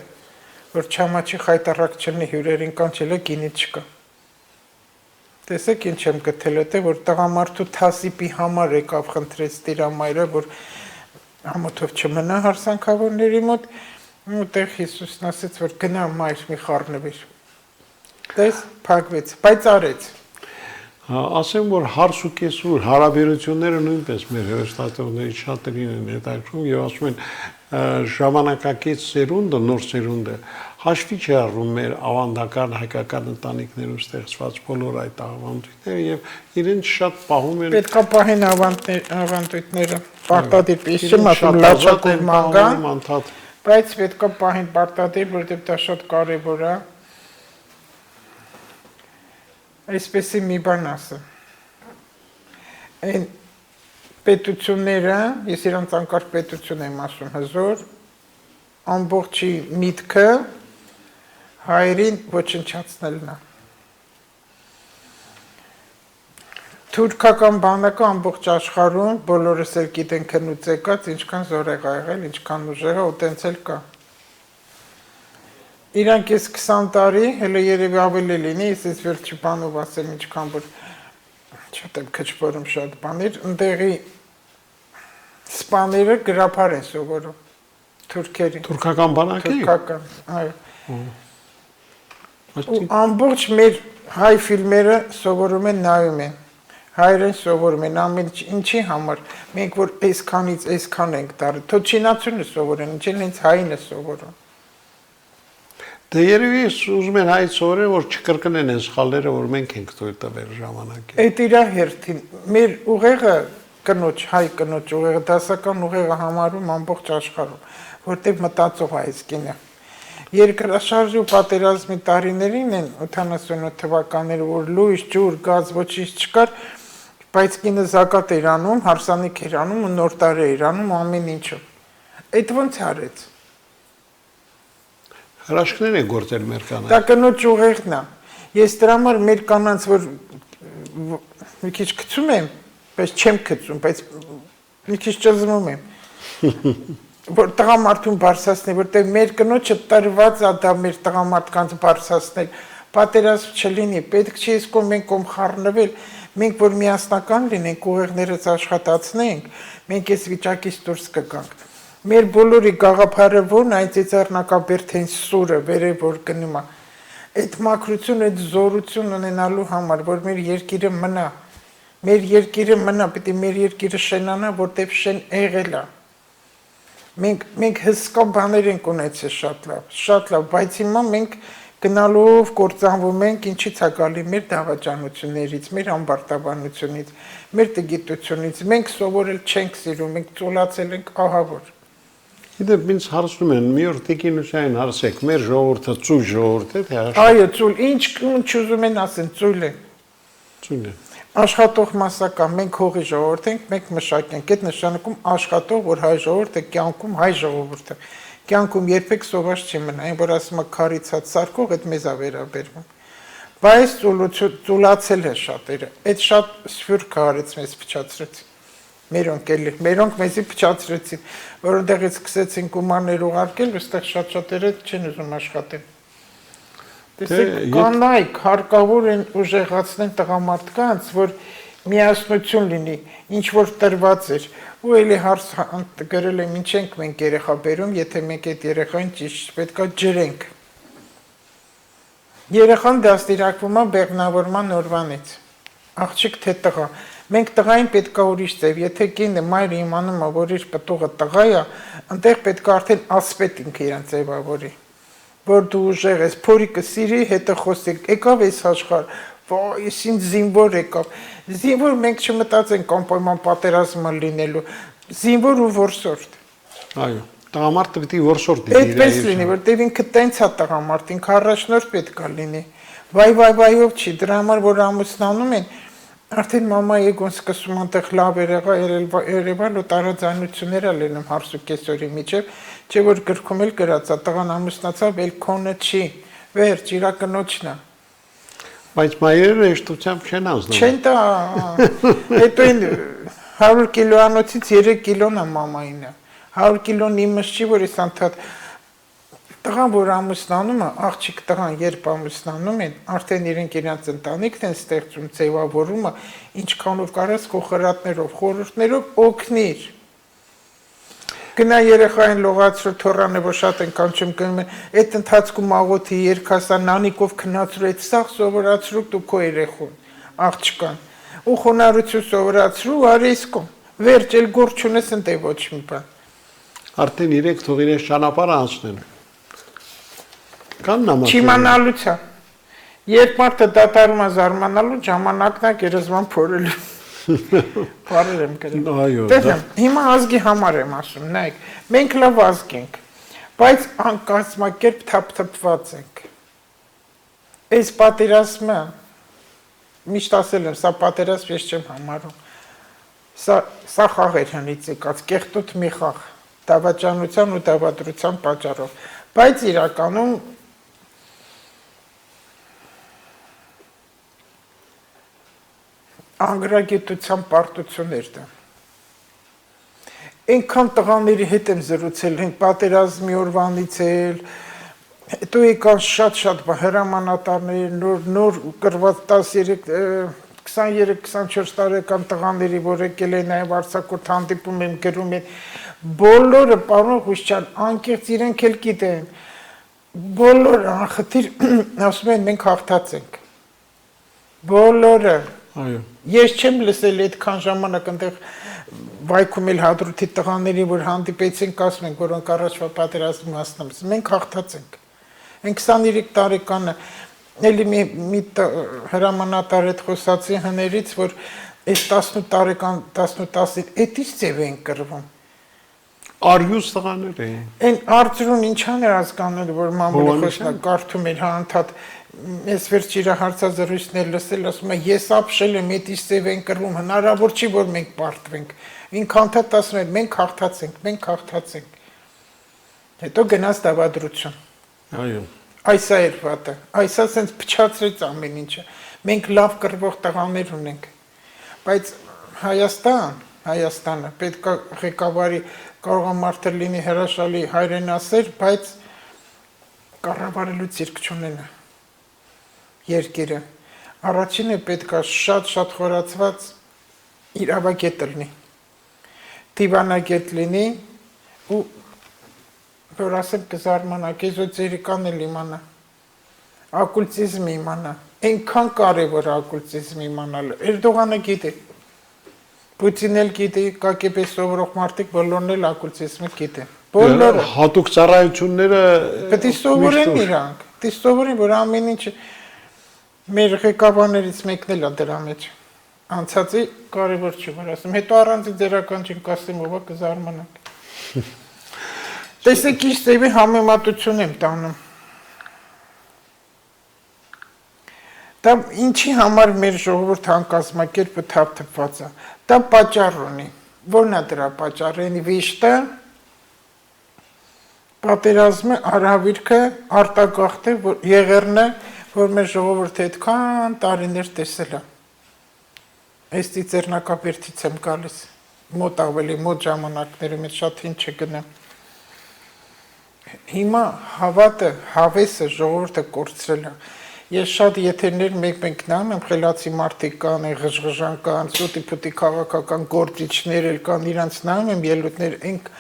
որ չամաչի խայտարակ չլինի հյուրերին կանչելը գինի չկա։ Տեսեք ինչ եմ գտել այդտեղ, որ տղամարդու թասիպի համար եկավ խնդրեց Տիրամայրը, որ ամոթով չմնա հարսանքավորների մոտ, այդտեղ Հիսուսն ասեց, որ գնա մայր մի խառնվիր։ Դες փակվեց, բայց արեց։ Ասեմ, որ հարս ու կեսուր հարաբերությունները նույնպես մեր հերոստատողների շատերին են հետաքրքրում եւ ասում են ժամանակակից սերունդը, նոր սերունդը հաշվի չի առնում մեր ավանդական հայկական ընտանիքներում ստեղծված բոլոր այդ ավանդույթները եւ իրենց շատ պահում են։ Պետք է պահեն ավանդույթները, պարտադիր պիսում ասում լաչակով մանգան, բայց պետք է պահեն պարտադիր, որովհետեւ դա շատ կարեւոր է։ Այսպեսի մի բան ասեմ, այն պետությունները, ես իրանց անկարգ պետություն եմ ասում հզոր, ամբողջի միտքը հայերին ոչնչացնելն է։ Թուրքական բանակը ամբողջ աշխարհում բոլորս էլ գիտեն քնուց եկած, ինչքան զորեղ ա եղել, ինչքան ուժեղ ա, ու տենց էլ կա։ Իրանք ես 20 տարի, հələ երևի ավելի լինի, ես վերջի բանով ասեմ, ինչքան որ շատ եմ քչփորում շատ բաներ, ընդեղի սպաները գրափար են սովորում, թուրքերի։ Թուրքական բանակի։ Թուրքական, այո։ Ու ամբողջ մեր հայ ֆիլմերը սովորում են նայում են, հայերեն սովորում են, ամեն ինչի համար, մենք որ այսքանից այսքան ենք տարի, թո չինացունը սովորեն, ինչ են հենց հային է սովորում։ Դե երևի ուզում են հայ սովորել, որ չկրկնեն այն սխալները, որ մենք ենք թույլ տվել ժամանակին։ Այդ իրա հերթին, մեր ուղեղը կնոջ, հայ կնոջ ուղեղը, դասական ուղեղը համարում ամբողջ աշխարհում, որտեղ մտածող է այս կինը։ Երկրաշարժի ու պատերազմի տարիներին են 88 թվականները, որ լույս, ջուր, գազ ոչինչ չկար, բայց կինը զակատ էր անում, հարսանիք էր անում ու նոր տարի էր անում ամեն ինչը։ Այդ ոնց արեց։ Հրաշքներ են գործել մեր կանայք։ Դա կնոջ ուղեղն է։ Ես դրա համար մեր կանանց որ մի քիչ գցում եմ, բայց չեմ գցում, բայց մի քիչ ճզմում եմ։ Որ տղամարդուն բարձրացնել, որտեղ մեր կնոջը տրված է դա մեր տղամարդկանց բարձրացնել, պատերազմ չլինի, պետք չի իսկում մենք կողմ խառնվել, մենք որ միասնական լինենք, ուղեղներս աշխատացնենք, մենք այս վիճակից դուրս կգանք։ Մեր բոլորի գաղափարը ո՞րն է, այն ծիծեռնակաբերդեն սուրը, վերև որ գնում է։ Այդ մաքրությունը, այդ զորություն ունենալու համար, որ մեր երկիրը մնա, մեր երկիրը մնա, պիտի մեր երկիրը շենանա, որտեղ շեն եղել է։ Մենք հսկա բաներ ենք ունեցել շատ լավ, բայց հիմա մենք գնալով կործանվում ենք, ինչից է գալի մեր դավաճանություններից, մեր ամբարտավանությունից, մեր տգիտությունից, մենք սովորել չենք սիրում, մենք ծուլացել ենք ահավոր։ Իդեպ ինձ հարցնում են, մի օր տիկինուսային հարցեք, մեր ժողովուրդը ծույլ ժողովուրդ է, թե Այո, ծույլ, ինչ ուզում են ասեն, ծույլ են։ ծույլ է։ Աշխատող մասսական, մենք հողի ժողովուրդ ենք, մենք մշակ ենք, այդ նշանակում աշխատող, որ հայ ժողովուրդը կյանքում հայ ժողովուրդը, կյանքում երբեք սոված չի մնա, այն որ ասում է քարիցած սարկող, այդ մեզ է վերաբերվում։ Բայց ծուլացել է շատերը, այդ շատ սփյուռք արեց մեզ փչացրեց։ Մերոնք մեզի փչացրեցին, որոնտեղից սկսեցին գումարներ ուղարկել, այստեղ շատ-շատերը չեն ուզում աշխատել։ Տեսեք, կանայք հարկավոր են ուժեղացնել տղամարդկանց, որ միասնություն լինի, ինչ որ տրված էր, ու էլի հարց գրել եմ, ինչ ենք մենք երեխա բերում, եթե մենք այդ երեխային ճիշտ պետք է ջրենք։ Երեխան դաստիարակվում է բեղմնավորման օրվանից, աղջիկ թե տղա։ Մենք տղային պետք է ուրիշ ձև, եթե կինը մայրը իմանում է, որ իր պտուղը տղա է, այնտեղ պետք է արդեն ասպետ ինքը իրան ձևավորի, որ դու ուժեղ ես, փորիկը սիրի, հետը խոսի, եկավ այս աշխարհ, վայ, ես ինձ զինվոր եկավ, զինվոր մենք չմտածենք անպայման պատերազմը լինելու, զինվոր ու որսորդ։ Այո, տղամարդը պիտի որսորդ լինի։ Այդպես լինի, որտեղ ինքը տենց է տղամարդ, ինքը առաջնորդ պետք է լինի։ Վայ-վայ-վայով չի, դրա համար որ ամուսնանում են, արդեն մամա եկոն սկսում անտեղ լավ երևալ ու տարաձայնություններ է լինում հարս ու կեսօրի միջև, չէ որ գրքում էլ գրած է, տղան ամուսնացավ, էլ քոնը չի, վերջ, իրա կնոջն է։ Բայց մայրերը հեշտությամբ չեն անցնում։ Չեն տա, հետո այն 100 կիլոանոցից 3 կիլոն է մամայինը, 100 կիլոն իմս չի, որ ես անդադ տղան, որ ամուսնանում է, աղջիկ տղան, երբ ամուսնանում են, արդեն իրենք իրանց ընտանիքն են ստեղծում, ձևավորումը, ինչքանով կարաս քո խրատներով, խորհուրդներով օգնիր։ Գնա երեխային լողացրու թորանը, որ շատ են կանչում գնում են, այդ ընթացքում աղոթի երկասա նանիկով քնացրու, այդ սաղ սովորացրու դու քո երեխուն, աղջկան, ու խոնարհություն սովորացրու, արի իսկում, վերջ էլ գործ չունես ընտե ոչ մի բան։ Արդեն իրենք թող իրենց ճանապարհը անցնեն։ Կան նամակ։ Չիմանալուց է։ Երբ մարդը դատարում է զարմանալու, ժամանակն է գերեզման փորելու։ Բարեր եմ գրել։ Այո։ Տեսեք, հիմա ազգի համար եմ ասում, նայեք, մենք լավ ազգ ենք, բայց անկազմակերպ թափթփված ենք։ Այս պատերազմը միշտ ասել եմ, սա պատերազմ ես չեմ համարում։ Սա խաղ էր հնից եկած, կեղտոտ մի խաղ, դավաճանության ու դավադրության պատճառով, բայց իրականում անգրագիտության պարտություններ դա։ Այնքան տղաների հետ եմ զրուցել, հենց պատերազմի օրվանից էլ, հետո եկան շատ հրամանատարներ, նոր կրված 23-24 տարեկան տղաների, որ եկել են նաև արձակուրդ հանդիպում եմ գրում են, բոլորը պարոն Ղուշյան, անկեղծ իրենք էլ գիտեն, բոլորը անխտիր ասում են մենք հաղթած ենք, բոլորը, ես չեմ լսել այդքան ժամանակ ընդեղ վայքում էլ հադրութի տղաների, որ հանդիպեցինք, ասում ենք, որոնք առաջվա պատերազմի մասնակցում, մենք հաղթած ենք, են 23 տարեկանը, էլի մի հրամանատար հետ խոսացի հներից, որ այս 18 տարեկան, 18-10, էդից ձև են կրվում։ Արյուս տղաներ էին։ Են արդյուն ինչան էր հասկանել, որ մամուլի խոսնակ կարդում էր հանթատ, ես վերջ իրա հարցազրույցներ լսել, ասում է, ես ապշել եմ, էդից ձև են կրվում, հնարավոր չի, որ մենք պարտվենք։ Ինք հանթատ ասում էր, մենք հաղթած ենք։ Հետո գնաց դավադրություն։ Այո։ Այսա էր վատը, այսա սենց փչացրեց ամեն ինչը, մենք լավ կրվող տղաներ ունենք, բայց Հայաստանը պետք է ղեկավարի կարող է մարդը լինի հրաշալի հայրենասեր, բայց կառավարելու ցիրկ չունենա երկիրը, առաջինը պետք է շատ խորացված իրավագետ լինի, դիվանագետ լինի ու որ ասեմ կզարմանակ, էզոտերիկան էլ իմանա, ակուլտիզմ իմանա, այնքան կարևոր է ակուլտիզմ իմանալը, Էրդողանը գիտի, Պուտին էլ գիտի, կակեպե սովորող մարդիկ բոլորն էլ ակուլտիզմը գիտեն, բոլորը։ Հատուկ ծառայությունները պետք է սովորեն իրանք, պետք է սովորեն, որ ամեն ինչ մեր ղեկավարներից մեկն էլ է դրա մեջ, անցածի կարևոր չի, որ ասեմ, հետո առանց ձերական չենք ասեմ, ով է կզարմանակ։ Տեսեք ինչ ձևի համեմատություն եմ տանում։ Դա ինչի համար մեր ժողովուրդ հանկազմակերպը թափթփված է։ Դա պատճառ ունի։ Որն է դրա պատճառը։ Վիշտը, պատերազմը, արհավիրքը, արտագաղթը, եղերնը, որ մեր ժողովուրդը այդքան տարիներ տեսել է։ Այս ծիծեռնակապերտից եմ գալիս։ Մոտ ավելի մոտ ժամանակներում ես շատ ինչ չգնամ։ Հիմա հավատը, հավեսը ժողովուրդը կորցրել է։ Ես շատ եթերներ մեկ նայում եմ, խելացի մարդիկ կան, ղժղժան կան, սուտի-փուտի քաղաքական գործիչներ էլ կան, իրանց նայում եմ ելույթներ, ենք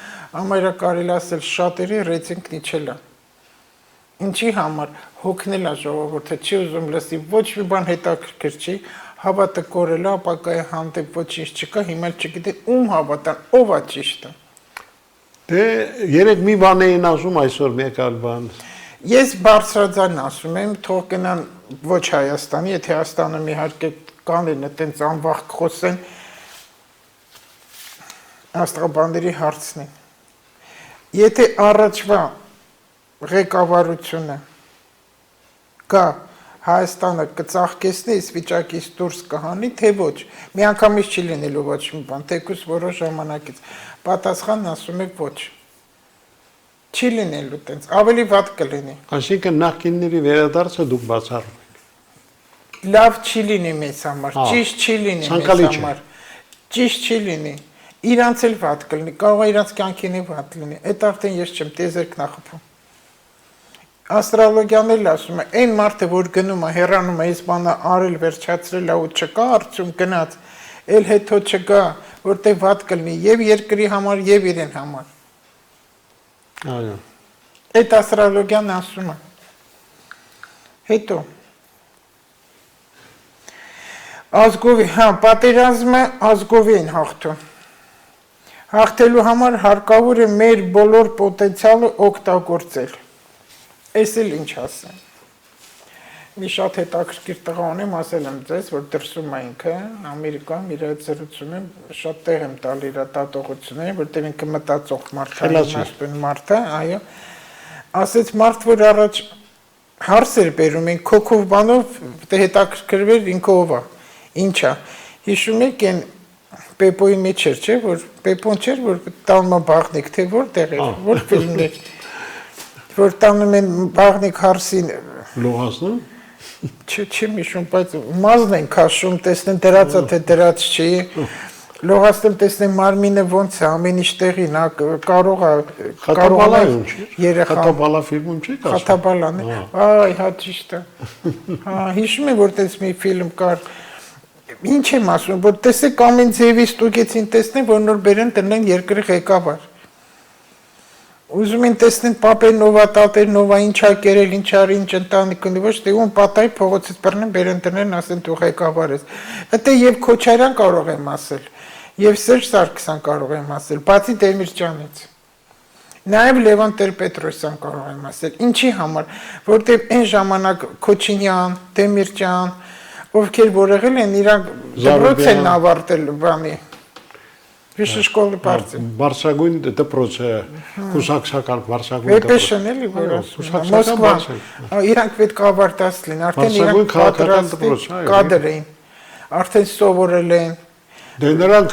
ամայրա կարելի ասել շատերի ռեյտինգն իջել է։ Ինչի համար հոգնել է ժողովուրդը, չի ուզում լսի, ոչ մի բան հետաքրքիր չի, հավատը կորել է, ապակայի հանդեպ ոչինչ չկա, հիմա չգիտեն ում հավատան, ով է ճիշտը։ Դե երեք մի բան էին ասում այսօր մեկ այլ բան։ Ես բարձրաձայն ասում եմ, թող գնան ոչ Հայաստանի, եթե Հայաստանում իհարկե կանեն այտենց անվախ խոսեն, աստղաբանների հարցն է։ Եթե առաջվա ղեկավարությունը կա Հայաստանը կծաղկեցնի, այս վիճակից դուրս կհանի, թե ոչ, մի անգամից չի լինելու ոչ մի բան, թեկուզ որոշ ժամանակից, պատասխանն ասում է ոչ, չի լինելու տենց, ավելի վատ կլինի։ Այսինքն նախկինների վերադարձը դուք բացառում եք։ Լավ չի լինի մեզ համար, ճիշտ չի լինի մեզ համար, ճիշտ չի լինի, իրանց էլ վատ կլինի, կարող է իրանց կյանքին է վատ լինի, այդ արդեն ես չեմ, տեզերք նախապում։ Աստրոլոգիան էլ ասում է, այն մարդը, որ գնում է, հեռանում է, այս բանը արել, վերջացրել է ու չկա, արդյունք գնաց, էլ հետո չկա, որտեղ վատ կլինի, և երկրի համար, և իրեն համար։ Այո։ Այդ աստրոլոգիան ասում է։ Հետո։ Ազգովի, պատերազմը ազգովի են հաղթում։ Հաղթելու համար հարկավոր է մեր բոլոր պոտենցիալը օգտագործել։ Այս էլ ինչ ասեմ։ Մի շատ հետաքրքիր տղա ունեմ, ասել եմ ձեզ, որ դրսում է ինքը, Ամերիկայում իր հետ զրուցում եմ, շատ տեղ եմ տալ իր տատողություններին, որտեղ ինքը մտածող մարդ է, իմաստուն մարդ է, այո։ Ասեց մարդ, որ առաջ հարց էր բերում, ինք քոքով բանով հետաքրքրվեր ինքը ով է, ինչ է։ Հիշում եք այն Պեպոյի մեջ էր, չէ, որ Պեպոն չէր, որ տանում է բաղնիկ, թե որտեղ էր, որ ֆիլմներ, որ տանում են բաղնիկ հարսին լողացնում։ Չի միշում, բայց մազն են քաշում, տեսնեն դրածա թե դրած չի։ Լողացնել տեսնեն մարմինը ոնց է, ամեն ինչ տեղին, կարող է երեխա։ Խաթաբալա ֆիլմում չի կասում։ Խաթաբալան է։ Այ, հա ճիշտ է։ Հա, հիշում եմ, որ տես մի ֆիլմ կար։ Ինչ եմ ասում, որ տեսեք ամեն ձևի ստուգեցին տեսնեն, որ նոր բերեն տնեն երկրի ղեկավար։ Ուզում են տեսնեն Պապենովա, Տատենովա, ինչ ա կերել, ինչ արի, ինչ ընտանիք ունի, ոչ թե ում պատահի փողոցից բռնեն, բերեն տնեն, ասեն դու ղեկավար ես։ Դա եւ Քոչարյան կարող եմ ասել, եւ Սերժ Սարգսյան կարող եմ ասել, բացի Դեմիրճյանից։ Նաեւ Լևոն Տեր-Պետրոսյան կարող եմ ասել։ Ինչի համար, որտեղ այն ժամանակ Քոչինյան, Դեմիրճյան, ովքեր որ եղել են, իրանք դպրոց են ավարտել բանի։ Վիշի շկոլի բարձր։ Բարսագույն դպրոցը, կուսակցական բարսագույն դպրոց։ Պետեշն էլի, որ ասում, Մոսկվա, իրանք պետք է ավարտած լինեն, արդեն իրանք պատրաստի կադր էին, արդեն սովորել են։ Դե նրանք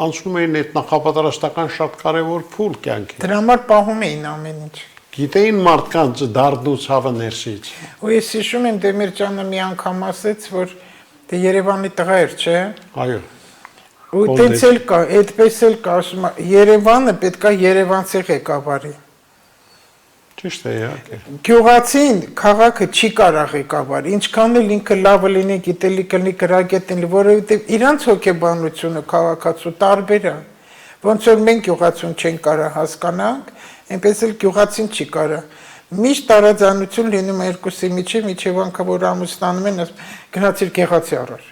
անցնում էին այդ նախապատրաստական շատ կարևոր փուլ կյանքի։ Դրա համար պահում էին ամեն ինչ։ Գիտեին մարդկանց դարդն ու ցավը ներսից։ Ու ես հիշում եմ Դեմիրճյանը մի անգամ ասեց, որ դե Երևանի տղա էր, չէ։ Այո։ Ու տենց էլ կա, այդպես էլ կա, ասում Երևանը պետք է երևանցի ղեկավարի։ Ճիշտ է, իհարկե։ Գյուղացին քաղաքը չի կարող ղեկավարի, ինչքան էլ ինքը լավը լինի, գիտելի կլինի, գրագետ լինի, որովհետև իրանց հոգեբանությունը քաղաքացու տարբեր է։ Ոնց որ մենք գյուղացուն չենք կարող հասկանանք, այնպես էլ գյուղացին չի կարող։ Միշտ տարաձայնություն լինում է երկուսի միջև անգամ որ ամուսնանում են, գնացիր գեղացի առար։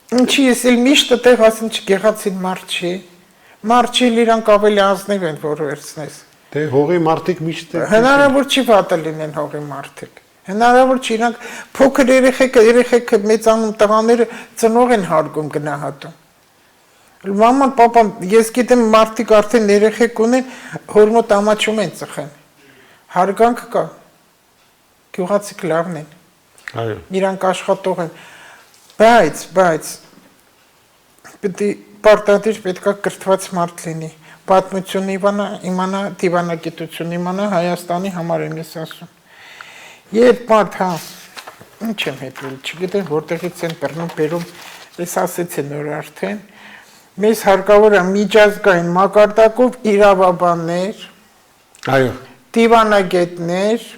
Ինչի ես էլ միշտ այդտեղ ասում չգեղացին մարդ չի։ Մարդ չի իրանք ավելի ազնիվ են որ վերցնես։ Դե հողի մարդիկ միշտ Հնարավոր չի վատը լինեն հողի մարդիկ։ Հնարավոր չի իրանք փոքր երեխեքը մեծանում տղաները ծնող են հարգում գնահատում։ Մաման, պապան, ես գիտեմ մարդիկ արդեն երեխեք ունեն, հոր մոտ ամաչում են ծխեն։ Հարգանք կա։ Գյուղացիք լավն են։ Այո։ Իրանք աշխատող են։ Բայց պետք է պարտադիր պետք է կրթված մարդ լինի, պատմություն իմանա, դիվանագիտություն իմանա Հայաստանի համար եմ ես ասում։ Երբ մարդ, հա, ինչ եմ հետվել, չգիտեմ որտեղից են բերում, ես ասեցի նոր արդեն, մեզ հարկավոր է միջազգային մակարդակով իրավաբաններ, Այո։ դիվանագետներ,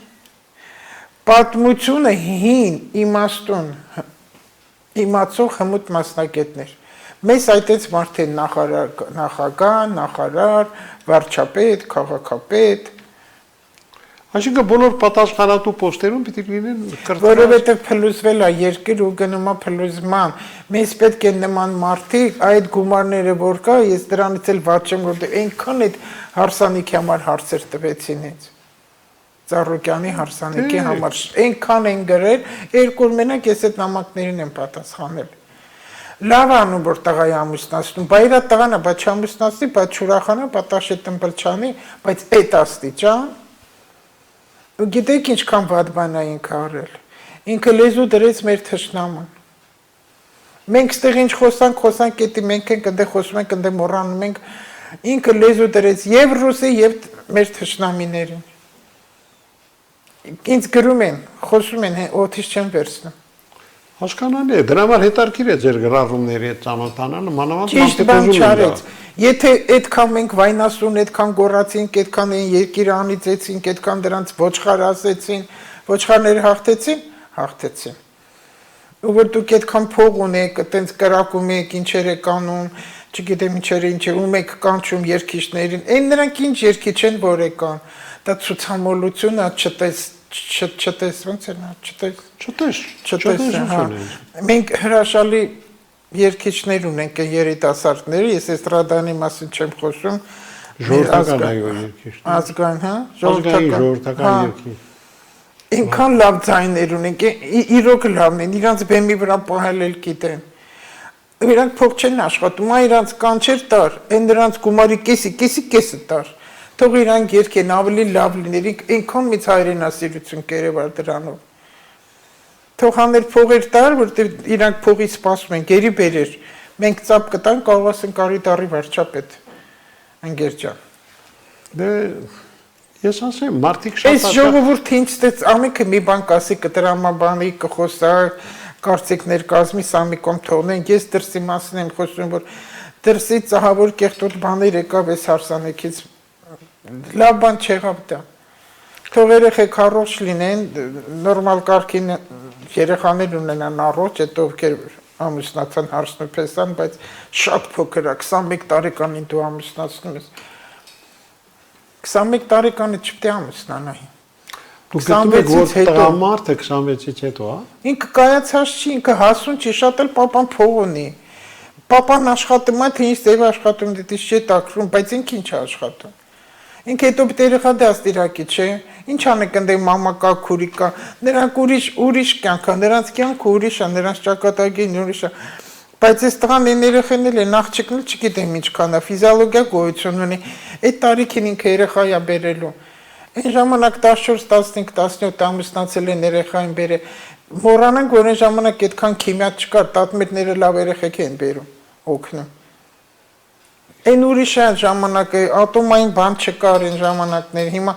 պատմությունը հին իմաստուն իմացող հմուտ մասնագետներ։ Մեզ այդպես մարդ են նախագահ, նախարար, վարչապետ, քաղաքապետ։ Այսինքն բոլոր պատասխանատու պոստերում պիտի լինեն կրթված։ Որովհետև փլուզվել է երկիր ու գնում է փլուզման։ Մեզ պետք է նման մարդիկ, այդ գումարները որ կա, ես դրանից էլ վատ չեմ, որտեղ այնքան այդ հարսանիքի համար հարցեր տվեցին ինձ։ Ծառուկյանի հարսանիքի համար այնքան են գրել, երկու մենակ ես այդ նամակներին եմ պատասխանել։ Լավ անում որ տղայի ամուսնացնում, բայ իրա տղան է, բայց չամուսնացնի, բայց չուրախանա, պատաշե տնբլչանի, բայց այդ աստիճան։ Ու գիտեք ինչքան վատ բան է ինքը արել։ Ինքը լեզու դրեց մեր թշնամուն։ Մենք ստեղ ինչ խոսանք, էդի մենք ենք ընդ խոսում ենք, ընդ մոռանում ենք, ինքը լեզու դրեց եւ ռուսի եւ մեր թշնամիներին։ Ինձ գրում են, խոսում են, օդից չեմ վերցնում։ Հասկանալի է, դրա համար հետարքիր է ձեր գրառումների հետ ծանոթանալը, մանավանդ Ճիշտ բան չարեց։ Եթե այդքան մենք վայնասուն, այդքան գոռացինք, այդքան երկիր անիծեցինք, այդքան դրանց ոչխար ասեցին, ոչխարները հաղթեցին։ Ու որ դուք այդքան փող ունեք, այտենց կրակում եք, ինչեր եք անում, չգիտեմ ինչեր, ում եք կանչում երկիչներին, այն նրանք ինչ երկիչ են, որ եկան։ Դա ցուցամոլությունը չտես, ոնց է նա, չտես։ Մենք հրաշալի երկիչներ ունենք երիտասարդները, ես էստրադանի մասին չեմ խոսում, ժողովրդական այո երկիչ։ Ազգային, հա, ժողովրդական երկիչ։ Ինքան լավ ձայներ ունենք, իրոք լավն են, իրանց բեմի վրա պահել էլ գիտեն։ Իրանք փող չեն աշխատում, իրանց կանչեր տար, այն նրանց գումարի կեսը տար։ Թող իրանք երկեն ավելի լավ լիներ, ինքան մեծ հայրենասիրություն կերևար դրանով։ Թող հաներ փողեր տար, որտեղ իրանք փողի սպասում են, գերի բերեր։ Մենք ծապ կտանք, կարող ասենք արի դարի վարչապետ Անգերջան։ Դե Ես ասեմ, մարդիկ Այս շատ ժողովուրդը ինչ ստեց ամենքը մի բան կասի կտրամաբանի կխոսա կարծիքներ կազմի Սամիկոմ թողնեն ես դրսի մասին եմ խոսում որ դրսի ծահավոր կեղտոտ բաներ եկավ այս հարսանեկից լավ բան չեղավ դա թող երեխեք առողջ լինեն նորմալ կարգին երեխաներ ունենան առողջ հետո ովքեր ամուսնացան հարսնուփեսան բայց շատ փոքր է 21 տարեկանին դու ամուսնացնում ես 21 տարեկանը չպետք է ամուսնանայի Դու գտնում ես որ տղամարդը 26-ից հետո, հա? Ինքը կայացած չի, ինքը հասուն չի, շատ էլ պապան փող ունի։ Պապան աշխատում է, թե ինչ ձև աշխատում, դիտից չի տակրում, բայց ինքը ինչ է աշխատում։ Ինքը հետո պետք է երեխա դաստիարակի, չէ։ Ինչ անեք ընդ մամա կա, քուրի կա, նրանք ուրիշ կյանք կա, նրանց կյանքը ուրիշ է, նրանց ճակատագին ուրիշ է։ Բայց այս տղան են երեխանել են, աղջիկն էլ չգիտեմ ինչքան է, ֆիզիոլոգիա գոյություն ունի։ Այդ տարիքին ինքը երեխա է բերելու։ Այն ժամանակ 14, 15, 17 ամուսնացել են երեխային բերե։ Մոռանանք, որ այն ժամանակ այդքան քիմիա չկար, տատմետները լավ երեխեք են բերում, օգնում։ Այն ուրիշ է ժամանակը, ատոմային բան չկար այն ժամանակներ, հիմա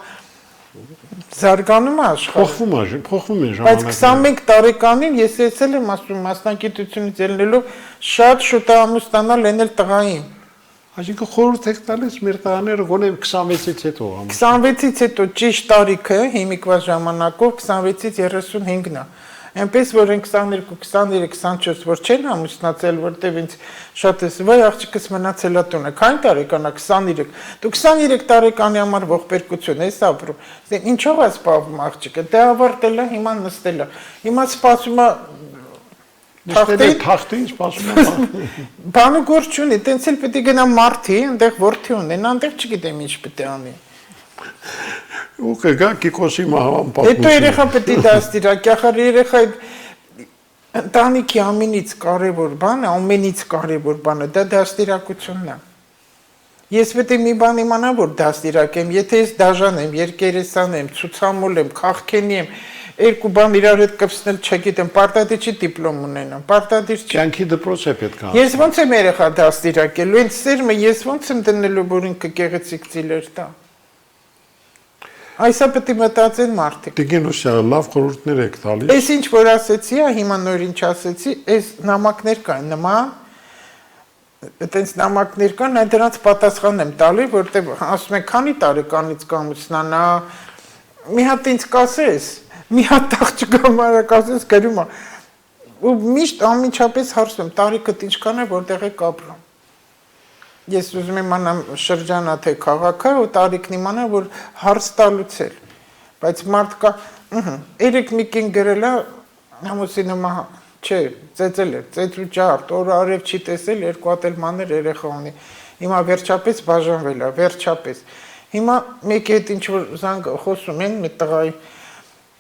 զարգանում է աշխարհը։ Փոխվում է Բայց ժամանակը։ 21 տարեկանին ես եկել եմ ասում մասնագիտությունից ելնելով շատ շուտ ամուսնանալ լինել տղային։ Այսինքն խորհուրդ եք տալիս մեր տղաները գոնե 26-ից հետո ամուսնան։ 26-ից հետո ճիշտ տարիքը հիմիկվա ժամանակով 26-ից 35-ն է։ Այնպես որ են 22, 23, 24 որ չեն ամուսնացել, որտեվ ինձ շատ էս վայ աղջիկս մնացել է տունը։ Քանի տարեկան է 23։ Դու 23 տարեկանի համար ողբերգություն ես ապրում։ Դե ինչով է սպասում աղջիկը։ Դե ավարտել է, հիմա նստել է։ Հիմա սպասում է Թախտին սպասում է։ Բանը գործ չունի, տենց էլ պետք է գնա մարդի, այնտեղ որդի ունեն, այնտեղ չգիտեմ ինչ պետք է անի։ Ու կգա Կիկոսի մահվան Հետո երեխա պետք է դաստիարակի, ախր երեխա ընտանիքի ամենից կարևոր բանը, ամենից կարևոր բանը դա դաստիարակությունն է։ Ես պետք է մի բան իմանամ, որ դաստիարակեմ, եթե ես դաժան եմ, երկերեսան եմ, ցուցամոլ եմ, քաղքենի եմ, երկու բան իրար հետ կպցնել չգիտեմ, պարտադիր դիպլոմ ունենամ, պարտադիր չի։ Կյանքի դպրոց է պետք է։ Ես ոնց եմ երեխա դաստիարակելու, այն սերմը ես ոնց եմ դնելու, որ ինքը գեղեցիկ ծիլեր տա։ Այսա պետք է մտածեն մարդիկ։ Տիգինոսյա, լավ խորհուրդներ եք տալիս։ Այս ինչ որ ասեցի, հիմա նոր ինչ ասեցի, այս նամակներ կան նման, այտենց նամակներ կան, այդ դրանց պատասխան եմ տալի, որտեղ ասում են, քանի տարեկանից կամուսնանա, մի հատ ինձ կասես, մի հատ աղջիկա մարակասես գրում է, ու միշտ անմիջապես հարցնում, տարիքդ ինչքան է, որտեղ եք ապրում։ Ես ուզում եմ անամ շրջանա թե քաղաքը ու տարիքն իմանա, որ հարց տալուց էլ, բայց մարդ կա, երեք մի կին գրել է, ամուսինը մահա, չէ, ծեծել է, ծեծու ճարդ, օրը արև չի տեսել, երկու հատ էլ մանր երեխա ունի, հիմա վերջապես բաժանվել է, վերջապես, հիմա մեկի հետ ինչ-որ զանգ խոսում են մի տղայի,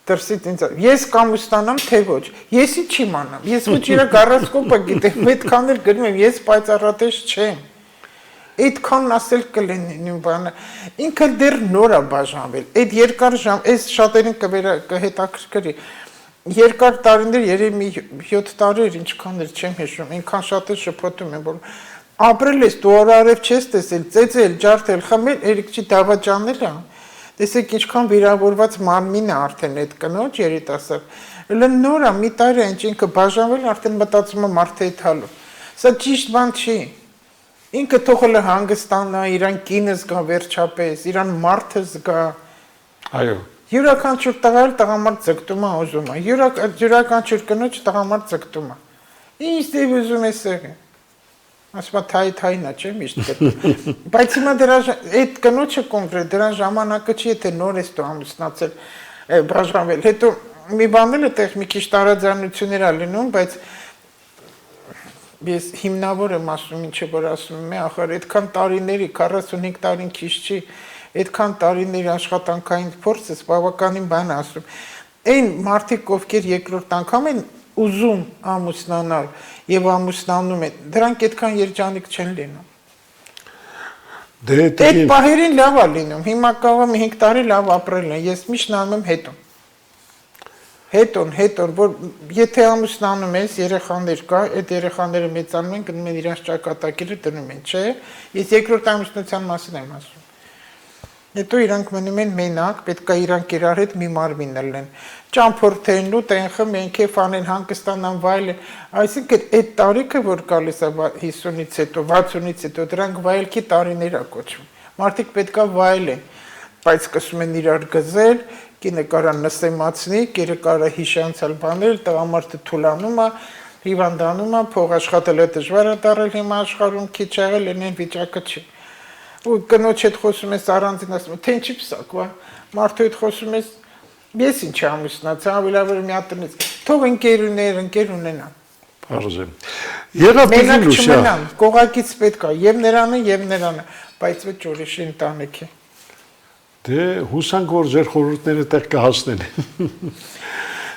դրսից ինձ, ես կամուսնանամ, թե ոչ, եսի չի մանամ, ես ոչ իրա գարասկոպը գիտեմ, այդքան էլ գրում եմ, ես պայծառատես չեմ, այդքան ասել կլինի նույն բանը, ինքը դեռ նոր է բաժանվել, այդ երկար ժամ, այս շատերին կհետաքրքրի, երկար տարիներ, երևի 7 տարի ինչքան էլ չեմ հիշում, ինքան շատ է շփոթում եմ, որ ապրել ես, դու օրարև չես տեսել, ծեծել, ջարդել, խմել, երեք չի դավաճանել է, տեսեք ինչքան վիրավորված մարմին է արդեն այդ կնոջ երիտասարդ, elə նոր է, մի տարի է, ինքը բաժանվել, արդեն մտածում է մարդը հետ հալու, սա ճիշտ բան չի, ինքը թողել է հանգստանա, իրան կինը զգա վերջապես, իրան մարդը զգա, Այո, յուրաքանչյուր տղայել տղամարդ ձգտում է ուզում է, յուրաքանչյուր կնոջ տղամարդ ձգտում է, ինչ դեպ ուզում է սեղի, ասում է թայնա չէ միշտ գտնում, բայց հիմա այդ կնոջը կոնկրետ, դրան ժամանակը չի, եթե նոր ես դու ամուսնացել, բաժանվել, հետո մի բան էլ այդտեղ մի քիչ տարաձայնություններ է լինում, բայց ես հիմնավոր եմ ասում, ինչը որ ասում եմ, ախր այդքան տարիների, 45 տարին քիչ չի, այդքան տարիների աշխատանքային փորձս բավականին բան է ասում, այն մարդիկ, ովքեր երկրորդ անգամ են ուզում ամուսնանալ եւ ամուսնանում են, դրանք այդքան երջանիկ չեն լինում։ Այդ պահերին լավ է լինում, հիմա կարող եմ 5 տարի լավ ապրել են, ես միշտ նայում եմ հետոն, որ եթե ամուսնանում ես, երեխաներ կա, այդ երեխաները մեծանում են, գնում են իրանց ճակատագիրը դնում են, չէ, ես երկրորդ ամուսնության մասին եմ ասում։ Հետո իրանք մնում են մենակ, պետք է իրանք իրար հետ մի մարմին լեն։ Ճամփորդեն ու տենխը մենք է ֆանեն հանգստանան վայելեն։ Այսինքն այդ տարիքը, որ գալիս է 50-ից հետո, 60-ից հետո, դրանք վայելքի տարիներ է կոչվում։ Մարդիկ պետք է վայելեն, բայց սկսում են իրար գզել, կինը կարա նսեմացնի, կերը կարա հիշանցալ բաներ, տղամարդը թուլանում է, հիվանդանում է, փող աշխատելը դժվար է դարել հիմա աշխարհում, քիչ եղել են վիճակը չի։ Ու կնոջ հետ խոսում ես առանձին ասում, թե ինչի պսակվա, մարդու հետ խոսում ես, ես ինչ ամուսնացա, ավելավոր մի հատ տնից, թող ընկեր ունենան։ Պարզ է։ Եղավ Մենակ Լուսիա, չմնան, կողակից պետք է, եւ նրանը, բայց ոչ ուրիշի ընտանիքի։ դե հուսանք որ ձեր խորհուրդները տեղ կհասնեն։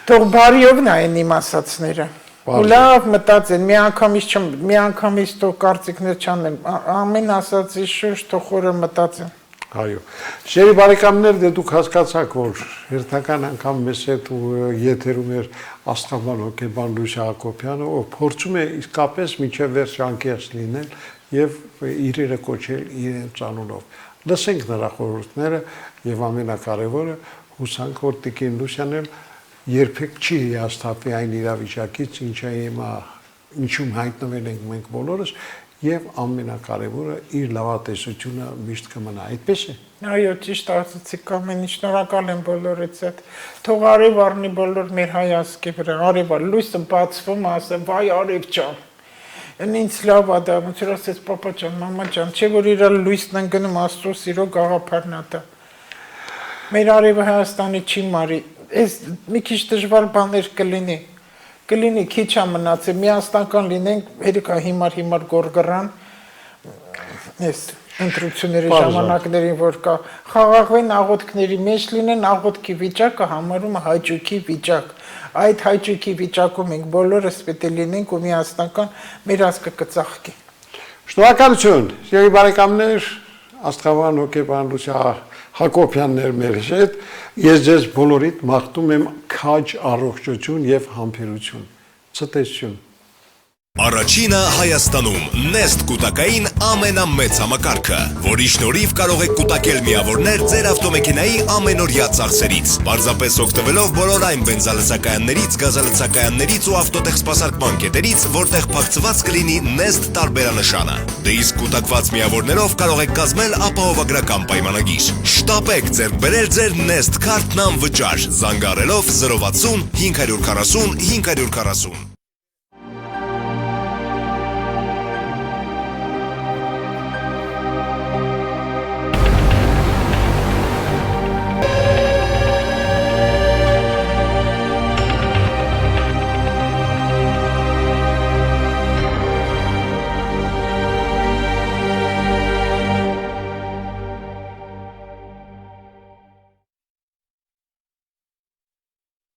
Թող բարիով նայեն իմ ասածները։ Ու լավ մտածեն, մի անգամից թող կարծիքներ չանեն, ամեն ասածի շուրջ թող խորը մտածեն։ Այո։ Շերի բարեկամներ, դե դուք հասկացաք, որ հերթական անգամ մեզ հետ ու եթերում էր Աստղաբան հոգեբան Լուսիա Հակոբյանը, ով փորձում է իսկապես մինչև վերջ անկեղծ լինել եւ իրերը կոչել իրենց անունով։ Լսենք նրա խորհուրդները եւ ամենակարևորը հուսանք, որ Տիկին Լուսիան էլ երբեք չի հիասթափվի այն իրավիճակից, ինչում հայտնվել ենք մենք բոլորս, եւ ամենակարևորը իր լավատեսությունը միշտ կմնա, այդպես է։ Այո, ճիշտ ասացիք, ամեն ինչ շնորհակալ եմ բոլորից հետ։ Թող արև առնի բոլոր մեր հայացքի վրա, արևա լույսը բացվում, ասեմ, վայ արև ջան։ Ինձ լավ է դա, ոնց որ ասես պապա ջան, մամա ջան, չէ որ իր լույսն ընկնում Աստծո սիրո գաղափարն է դա։ Մեր արևը Հայաստանի չի մարի, այս մի քիչ դժվար բաներ կլինի, քիչ է մնացել, միասնական լինենք, հերիքա հիմար գորգռան, այս ընտրությունների ժամանակներին, որ կա, խաղաղվեն աղոթքների մեջ լինեն, աղոթքի վիճակը համարում է հաճույքի վիճակ, այդ հաճույքի վիճակում ենք բոլորս պետք է լինենք ու միասնական մեր ազգը կծաղկի։ Շնորհակալություն, սիրելի բարեկամներ, Աստղաբան հոգեբան Լուսիա Հակոբյանն էր մեր հետ, ես ձեզ բոլորիդ մաղթում եմ քաջ առողջություն եւ համբերություն, ցտեսություն։ Առաջինը Հայաստանում Nest կուտակային ամենամեծ համակարգը, որի շնորհիվ կարող եք կուտակել միավորներ ձեր ավտոմեքենայի ամենօրյա ծախսերից, պարզապես օգտվելով բոլոր այն բենզալցակայաններից, գազալցակայաններից ու ավտոտեխ սպասարկման կետերից, որտեղ փակցված կլինի Nest տարբերանշանը։ Դե իսկ կուտակված միավորներով կարող եք կազմել ապահովագրական պայմանագիր։ Շտապեք ձեռք բերել ձեր Nest քարտն անվճար, զանգահարելով 060 540 540։